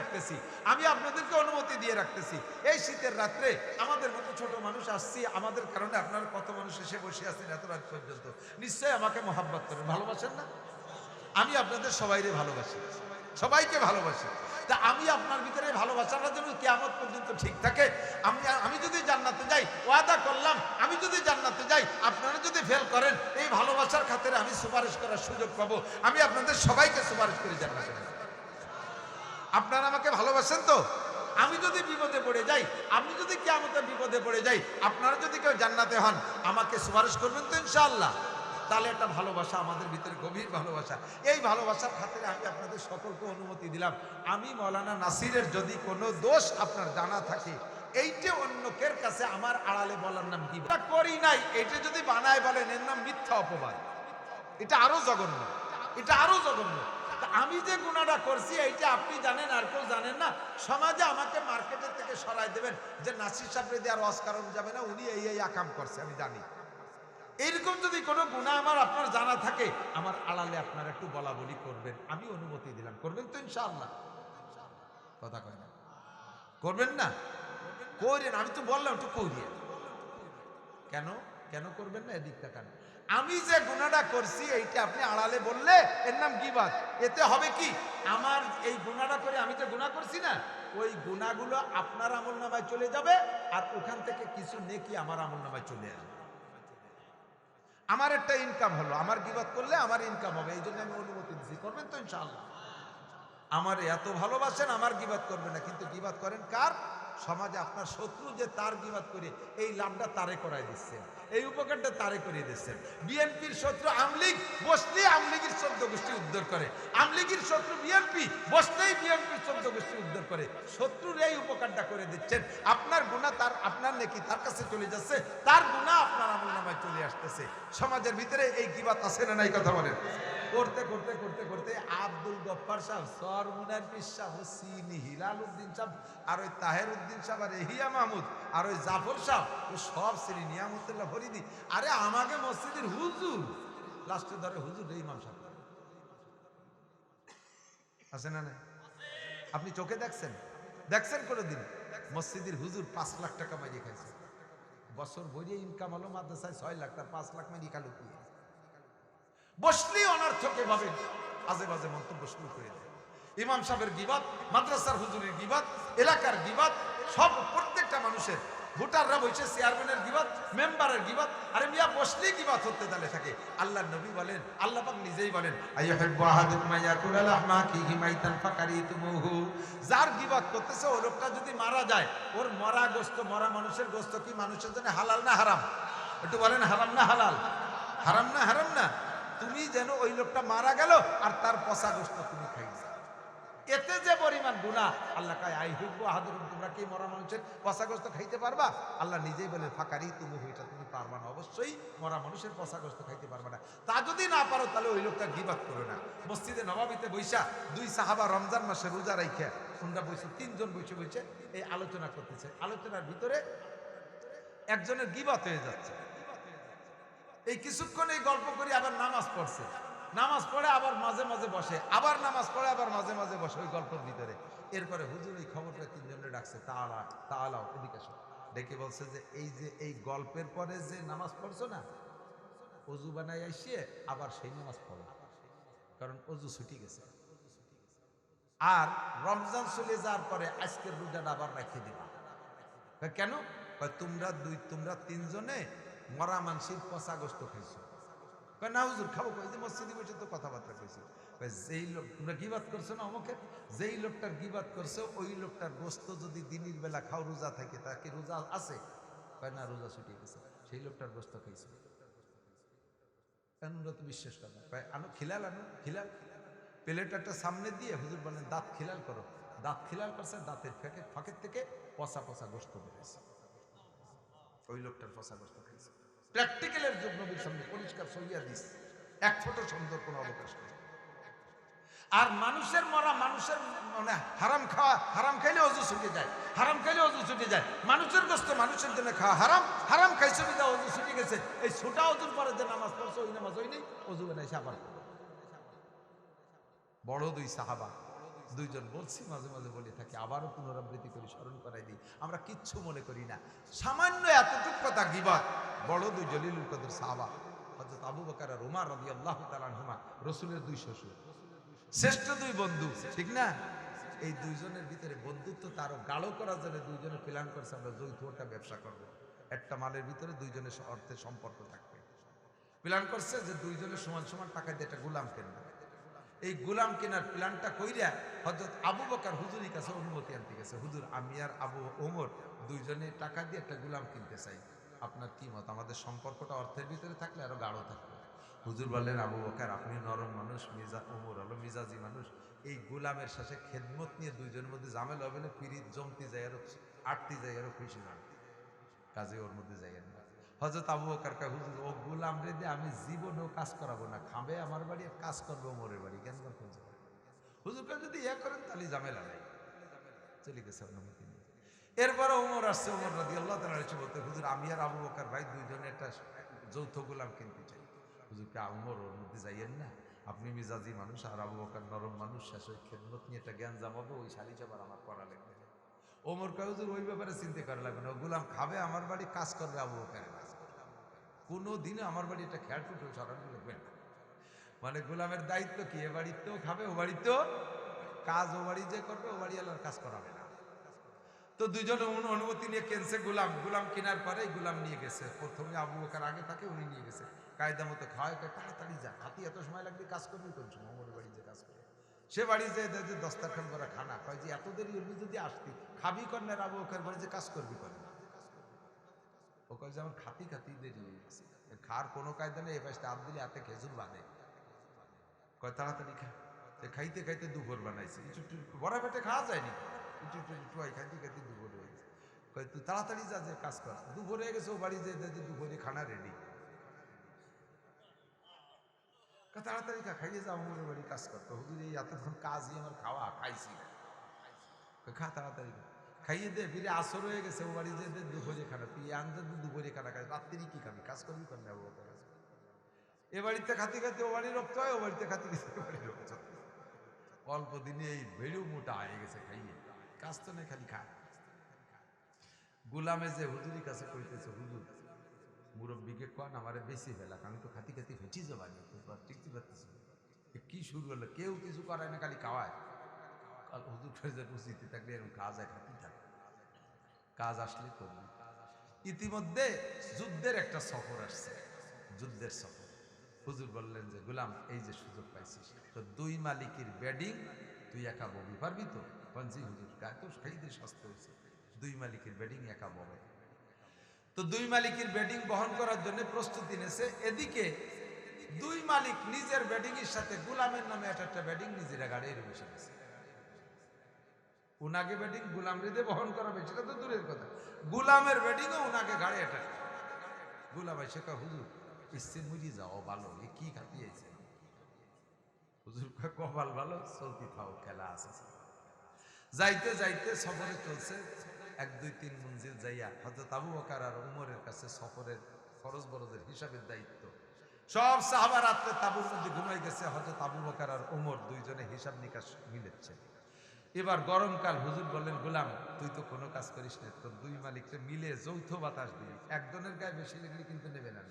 রাখতেছি, এই শীতের রাত্রে আমাদের মতো ছোট মানুষ আসছি, আমাদের কারণে আপনারা কত মানুষ এসে বসে আছেন এত রাত পর্যন্ত, নিশ্চয়ই আমাকে মহাব্বত করেন, ভালোবাসেন না? আমি আপনাদের সবাইকে ভালোবাসি। তা আমি আপনার ভিতরে ভালোবাসাটা যেন কিয়ামত পর্যন্ত ঠিক থাকে। আমি যদি জান্নাতে যাই, ওয়াদা করলাম, আমি যদি জান্নাতে যাই, আপনারা যদি ফেল করেন, এই ভালোবাসার খাতিরে আমি সুপারিশ করার সুযোগ পাবো, আমি আপনাদের সবাইকে সুপারিশ করি জান্নাতে। আপনারা আমাকে ভালোবাসেন তো? আমি যদি বিপদে পড়ে যাই, আমি যদি কিয়ামতের বিপদে পড়ে যাই, আপনারা যদি কেউ জান্নাতে হন, আমাকে সুপারিশ করবেন তো ইনশাআল্লাহ? তাহলে একটা ভালোবাসা আমাদের ভিতরে, গভীর ভালোবাসা। এই ভালোবাসার খাতিরে আমি আপনাদের সকলকে অনুমতি দিলাম। আমি মাওলানা নাসিরের যদি কোনো দোষ আপনার জানা থাকে, এইটা অন্যকের কাছে আমার আড়ালে বলার নাম কি করি নাই, এটা যদি বানায় বলেন, এর নাম মিথ্যা অপবাদ। এটা আরো জঘন্য। আমি যে গুনাহটা করছি এইটা আপনি জানেন, আর কেউ জানেন না। সমাজে আমাকে মার্কেটের থেকে সরাই দেবেন যে নাসির সাহেব দিয়ে আর অস্কারণ যাবে না, উনি এই আকাম করছে, আমি জানি। এইরকম যদি কোনো গুনাহ আমার আপনার জানা থাকে, আমার আড়ালে আপনারা একটু বলা বলি করবেন, আমি অনুমতি দিলাম। করবেন তো ইনশাআল্লাহ? কথা কয় না, করবেন না? করেন, আমি তো বললাম একটু করিয়ে। কেন করবেন না? এদিকটা কেন? আমি যে গুনাহটা করছি এইটা আপনি আড়ালে বললে এর নাম গীবত। এতে হবে কি, আমার এই গুনাহটা করে আমি যে গুনাহ করছি না, ওই গুনাহগুলো আপনার আমলনামায় চলে যাবে, আর ওখান থেকে কিছু নেকি আমার আমলনামায় চলে আসবে। আমার একটা ইনকাম হলো, আমার গীবত করলে আমার ইনকাম হবে, এই জন্য আমি অনুমতি দিচ্ছি। করবেন তো ইনশাআল্লাহ? আমার এত ভালোবাসেন, আমার গীবত করবেন না, কিন্তু গীবত করেন কার? সমাজে আপনার শত্রু যে তার গীবত করে এই লাভটা তারে করাই দিচ্ছেন, এই উপকারটা তারে করিয়ে দিচ্ছেন। বিএনপির শত্রু আমলিগ, বসলেই আমলিগের 14 গোষ্ঠী উদ্ধার করে। আমলিগের শত্রু বিএনপি, বসলেই বিএনপির 14 গোষ্ঠী উদ্ধার করে। শত্রুর এই উপকারটা করে দিচ্ছেন। আপনার গুনাহ তার, আপনার নেকি তার কাছে চলে যাচ্ছে, তার গুনাহ আপনার আমলনামায় চলে আসতেছে। সমাজের ভিতরে এই গীবত আছে না নাই? কথা বলেন। করতে করতে করতে করতে আব্দুল গফফার সাহেব, সরমুনার পীর সাহেব, সিনি হিলাল উদ্দিন সাহেব, আর ওই তাহের উদ্দিন সাহেব, আর এহিয়া মাহমুদ, আর ওই জাফর সাহেব, ও সব শ্রী নিয়ামতুল্লাহ ফরিদি, আরে আমাকে মসজিদের হুজুর লাস্টে ধরে হুজুর ইমাম সাহেব আছে না নাই? আপনি চোখে দেখছেন? দেখছেন কোনোদিন? মসজিদের হুজুর 5 লাখ টাকা মাইয়ে খাইছে, বছর ভরিয়ে ইনকাম হলো মাদ্রাসায় 6 লাখ, তার 5 লাখ মাইয়ে খালো কি? বসলেই অনর্থকে ভাবে আজে বাজে মন্তব্য শুরু করে দেয়। ইমাম সাহেবের গীবত, মাদ্রাসার হুজুরের গীবত, এলাকার গীবত, সব প্রত্যেকটা মানুষের, ভোটাররা বসে চেয়ারম্যানের গীবত, মেম্বারের গীবত, আরে মিয়া বসলেই গীবত হতে দালে থাকে। আল্লাহর নবী বলেন, আল্লাহ পাক নিজেই বলেন, আইয়ুহিব্বু আহাদুকুম আইয়াকুলা লাহমা আখিহি মাইতান ফাকারিতুমুহু। যার গীবত করতেছে ওই লোকটা যদি মারা যায়, ওর মরা গোশত, মরা মানুষের গোশত কি মানুষের জন্য হালাল না হারাম? একটু বলেন, হারাম না হালাল? হারাম না হারাম না? তুমি যেন ওই লোকটা মারা গেল আর তার পচা গোশত তুমি খাইছো, এতে যে পরিমাণ গুনাহ, আল্লাহ কয় আইহিব্বু আহাদুকুম, তোমরা কি মরা মানুষের পচা গোশত খাইতে পারবা? আল্লাহ নিজেই বলে ফাকারি তুমি, এটা তুমি পারবা না, অবশ্যই মরা মানুষের পচা গোশত খাইতে পারবা না। তা যদি না পারো তাহলে ওই লোকটা গীবত করো না। মসজিদে নববীতে বৈশা 2 সাহাবা রমজান মাসে রোজা রাইখা তোমরা বসে, 3 জন বসে বসে এই আলোচনা করতেছে, আলোচনার ভিতরে একজনের গীবত হয়ে যাচ্ছে। এই কিছুক্ষণ এই গল্প করি, আবার নামাজ পড়ছে, নামাজ পড়ে আবার মাঝে মাঝে বসে, আবার নামাজ পড়ে আবার মাঝে মাঝে বসে ওই গল্পের ভিতরে। এরপরে হুজুর এই খবরটা 3 জনের ডাকছে, তাআলাও এদিকে আসো, ডেকে বলছে যে এই যে এই গল্পের পরে যে নামাজ পড়ছো না, অজু বানাই আসিয়ে আবার সেই নামাজ পড়ো, কারণ অজু ছুটি গেছে। আর রমজান চলে যাওয়ার পরে আজকের রোজাটা আবার রেখে দিবা। কেন? তোমরা 3 জনে মরা মানসির পচা গোশত খাইছো। না হুজুর খাবো, কই যে মসজিদে বসে তো কথাবার্তা কইছো। যেই লোক তোমরা গীবত করছো না অমুকের, যেই লোকটার গীবত করছো ওই লোকটার গোশত যদি দিনের বেলা খাও রোজা থাকে, তাকে রোজা আছে? না, রোজা ছুটিয়ে গেছে, সেই লোকটার গোশত খাইছো। আমরা তো বিশ্বাস করি না। আনো খিলাল, আনো খিলাল। প্লেট একটা সামনে দিয়ে হুজুর বলেন দাঁত খিলাল করো, দাঁত খিলাল করছে, দাঁতের ফাঁকের থেকে পচা পচা গোশত বেরোছে, ওই লোকটার পচা গোশত খাইছে। প্র্যাকটিক্যালের যুগ নবীর সামনে পরিষ্কার সহিয়া দিস, এক ফোঁটা সুন্দর কোনো অবকাশ নেই। আর মানুষের মরা, মানুষের মানে হারাম খাওয়া, হারাম খাইলে অজু ছুটে যায়, হারাম খাইলে অজু ছুটে যায়। মানুষের গোশত মানুষের জন্য খাওয়া হারাম, হারাম খাইছে বিদা অজু ছুটে গেছে। এই ছোটা অজুর পরে যে নামাজ পড়ছে ওই নামাজ ওই নেই, অজু বানাইছে আবার। বড় 2 সাহাবা, 2 জন বলছি, মাঝে মাঝে বলে থাকি, আবারও পুনরাবৃত্তি করি, স্মরণ করাই দিই, আমরা কিচ্ছু মনে করি না। সামান্য এতটুক কথা গীবত। বড় 2 জলিলুল কদর সাহাবা, হযরত আবু বকর আর উমর রাদিয়াল্লাহু তাআলা আনহুমা, রাসূলের 2 শ্বশুর, শ্রেষ্ঠ 2 বন্ধু, ঠিক না? এই 2 জনের ভিতরে বন্ধুত্ব তারও গাঢ় করার জন্য 2 জনে প্ল্যান করছে আমরা যৌথ একটা ব্যবসা করব, একটা মালের ভিতরে 2 জনের অর্থের সম্পর্ক থাকবে। প্ল্যান করছে যে 2 জনের সমান সমান টাকা দিয়ে একটা গোলাম কিনবে। এই গোলাম কেনার প্ল্যানটা কইরা হযরত আবু বকর হুজুরের কাছে অনুমতি আনতে গেছে, হুজুর আমি আর আবু ওমর 2 জনে টাকা দিয়ে একটা গোলাম কিনতে চাই, আপনার কি মত? আমাদের সম্পর্কটা অর্থের ভিতরে থাকলে আরো গাঢ় থাকবে। হুজুর বললেন, আবু বকর আপনি নরম মানুষ, ওমর হলো মিজাজি মানুষ, এই গোলামের সাথে খেদমত নিয়ে 2 জনের মধ্যে ঝামেলা হবে না, পিরিত জমতে যায় আরো, আটতে যায় আরো, খুশি না, কাজে ওর মধ্যে যাই না। হযরত আবু বকর কয়, হুজুর ও গোলাম রে দিয়ে আমি জীবনেও কাজ করাবো না, খাবে আমার বাড়ি আর কাজ করবে ওমরের বাড়ি, কেন করতে? হুজুর কয় যদি ইয়া করেন তাহলে ঝামেলা নাই, চলে গেছে অনুমতি নিয়ে। এরপরে ওমর আসছে, ওমর রাদিয়াল্লাহু তাআলা এসে বলতে, হুজুর আমি আর আবু বকর ভাই 2 জনে একটা যৌথ গোলাম কিনতে চাই। হুজুর কে ওমর ওর মধ্যে যাইয়েন না, আপনি মিজাজি মানুষ আর আবু বকর নরম মানুষ, শেষ ওই খেদমত নিয়ে একটা জ্ঞান জামাবো, ওই শাড়ি চাবার আমার করা লাগবে। ওমর কয়, হুজুর ওই ব্যাপারে চিন্তা করা লাগবে না, গোলাম খাবে আমার বাড়ি, কাজ করবে আবু বকরের। কোনো দিনও আমার বাড়ি একটা খেয়াল টুটো সরানো লাগবে না। মানে গোলামের দায়িত্ব কি, এ বাড়িতেও খাবে, ও বাড়িতেও কাজ, ও বাড়ি যে করবে, ও বাড়ি আলার কাজ করাবে না। তো দুইজন অনুমতি নিয়ে কিনছে গোলাম। গোলাম কেনার পরে গোলাম নিয়ে গেছে, প্রথমে আবু বকর আগে থাকে, উনি নিয়ে গেছে কায়দা মতো খাওয়ায়, তাড়াতাড়ি যা, হাতি এত সময় লাগবে, কাজ করবি কোন সময়, ওর বাড়ি যে কাজ করে। সে বাড়ি যে দস্তারখান করা খানা, কয় যে এত দেরি হবি যদি আসতি, খাবি কন্যার আবু বকর বাড়ি যে কাজ করবি কন্যা। ও কয় যে আমার খাতি খাতি দেরি হয়ে গেছে, খার কোনো কায়দা নেই, এ পাশে হাত দিলে হাতে খেজুর বাঁধে। কয় তাড়াতাড়ি খা। খাইতে খাইতে দুপুর বানাইছে, একটু বড় পেটে খাওয়া যায়নি, একটু খাইতে খাইতে দুপুর হয়ে গেছে। কয় তুই তাড়াতাড়ি যা, যে কাজ কর, দুপুর হয়ে গেছে, ও বাড়ি যে দুপুরে খানা রেডি। তাড়াতাড়ি খা, খাইয়ে যাও আমার বাড়ি কাজ করতো, হুজুর এই এতক্ষণ কাজই আমার খাওয়া, খাইছি না। খা তাড়াতাড়ি খা, খাইয়ে দে, ফিরে আসর হয়ে গেছে, ও বাড়ি যে দুপুরে খানা, তুই আনতে দুপুরে খানা খাই, রাত্রি কি খাবি, কাজ করবি কর না। এ বাড়িতে খাতি খাতি ও বাড়ি রক্ত হয়, ও বাড়িতে খাতি খাতি ও বাড়ি রক্ত হয়। অল্প দিনে এই বেড়ু মোটা হয়ে গেছে খাইয়ে, কাজ তো নেই, খালি খায়। গোলামে যে হুজুরের কাছে কইতেছে, হুজুর মুরব্বীকে কন আমারে বেশি ফেলা, আমি তো খাতি খাতি ফেঁচি যাবানি, টিকতে পারতেছি না। কি শুরু হলো, কেউ কিছু করায় না, খালি খাওয়ায়। হুজুর ফেরজের উচিত থাকলে এরকম কাজ হয়, খাতি থাকে, কাজ আসলে করবি। ইতিমধ্যে যুদ্ধের একটা সফর আসছে, যুদ্ধের সফর। হুজুর বললেন যে গোলাম, এই যে সুযোগ পাইছিস, তো দুই মালিকের বেডিং তুই একা ববি পারবি তো? পঞ্চি হুজুর গায়ে তো খাইতে সস্তা হয়েছে, দুই মালিকের বেডিং একা ববে। তো দুই মালিকের বেডিং বহন করার জন্য প্রস্তুতি নেছে। এদিকে দুই মালিক নিজের বেডিং এর সাথে গোলামের নামে একটা বেডিং নিজেরা গাড়ির বসে গেছে। উনাকে বেডিং গোলাম রেদে বহন করাবে সেটা তো দূরের কথা, গোলামের বেডিংও উনাকে গাড়ি এটা। গোলাম এসে কয়, হুজুর ইচ্ছে মুড়ি যাও ভালো, এ কি খাতিয়েছে? হুজুর কয়, কপাল ভালো, চলতি থাও, খেলা আছে। যাইতে যাইতে সফরে চলছে, 1 2 3 মঞ্জিল যাইয়া হযরত আবু বকর আর উমরের কাছে সফরের ফরজ বরজের হিসাবের দায়িত্ব। সব সাহাবা রাত্রে তাঁবুর মধ্যে ঘুমাই গেছে, হযরত আবু বকর আর উমর দুইজনে হিসাব নিকাশ মিলেছে। এবার গরমকাল, হুজুর বললেন, গোলাম তুই তো কোনো কাজ করিস না, তোর দুই মালিককে মিলে যৌথ বাতাস দিবি, একজনের গায়ে বেশি লাগলে কিন্তু নেবে না,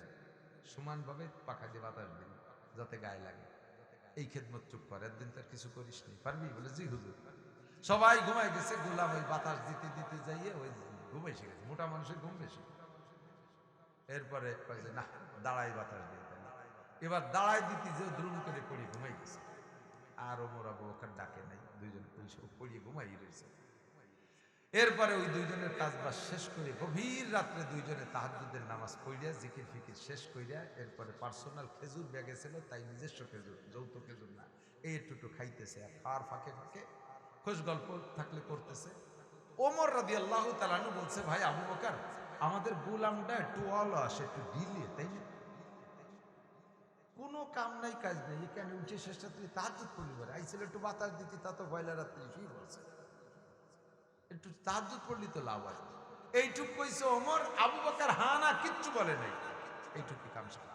সমানভাবে পাখা দিয়ে বাতাস দিবি যাতে গায়ে লাগে। এই খেদমত চুপ কর, একদিন তার কিছু করিস নি, পারবি? বলে জি হুজুর। সবাই ঘুমাই গেছে, গোলাম ওই বাতাস দিতে দিতে যাইয়ে ওই ঘুমাই এসে গেছে, মোটা মানুষের ঘুম বেশি। এরপরে কয় যে না, দাঁড়াই বাতাস দিয়ে তাহলে। এবার দাঁড়াই দিতে যে দ্রুম করে পড়ি ঘুমাই গেছে। আর ওমর আবু বকর ডাকে নাই, দুইজন পড়িয়ে ঘুমাই রয়েছে। এরপরে ওই দুইজনের কাজবাজ শেষ করে গভীর রাত্রে দুইজনে তাহাজ্জুদের নামাজ পড়িয়া জিকির ফিকির শেষ করিয়া এরপরে পার্সোনাল খেজুর ব্যাগে ছিল, তাই নিজস্ব খেজুর, যৌথ খেজুর না, এই একটু খাইতেছে আর খাওয়ার ফাঁকে ফাঁকে খোশ গল্প থাকলে করতেছে। ওমর রাদিয়াল্লাহু তাআলা আনহু বলছে, ভাই আবু বকর, আমাদের গোলামটা একটু অলস, একটু ঢিলে, তাই না? কোনো কাম নাই কাজ নেই, এখানে উঠে শেষ রাত্রি তাহাজ্জুদ পড়লি, বলে আইছিল একটু বাতাস দিতে, তা তো পয়লা রাত্রি শুয়ে বলছে, একটু তাহাজ্জুদ পড়লি তো লাভ আছে। এইটুক কইছে ওমর, আবু বকর হা না কিচ্ছু বলে নাই, এইটুকু কাম সারা।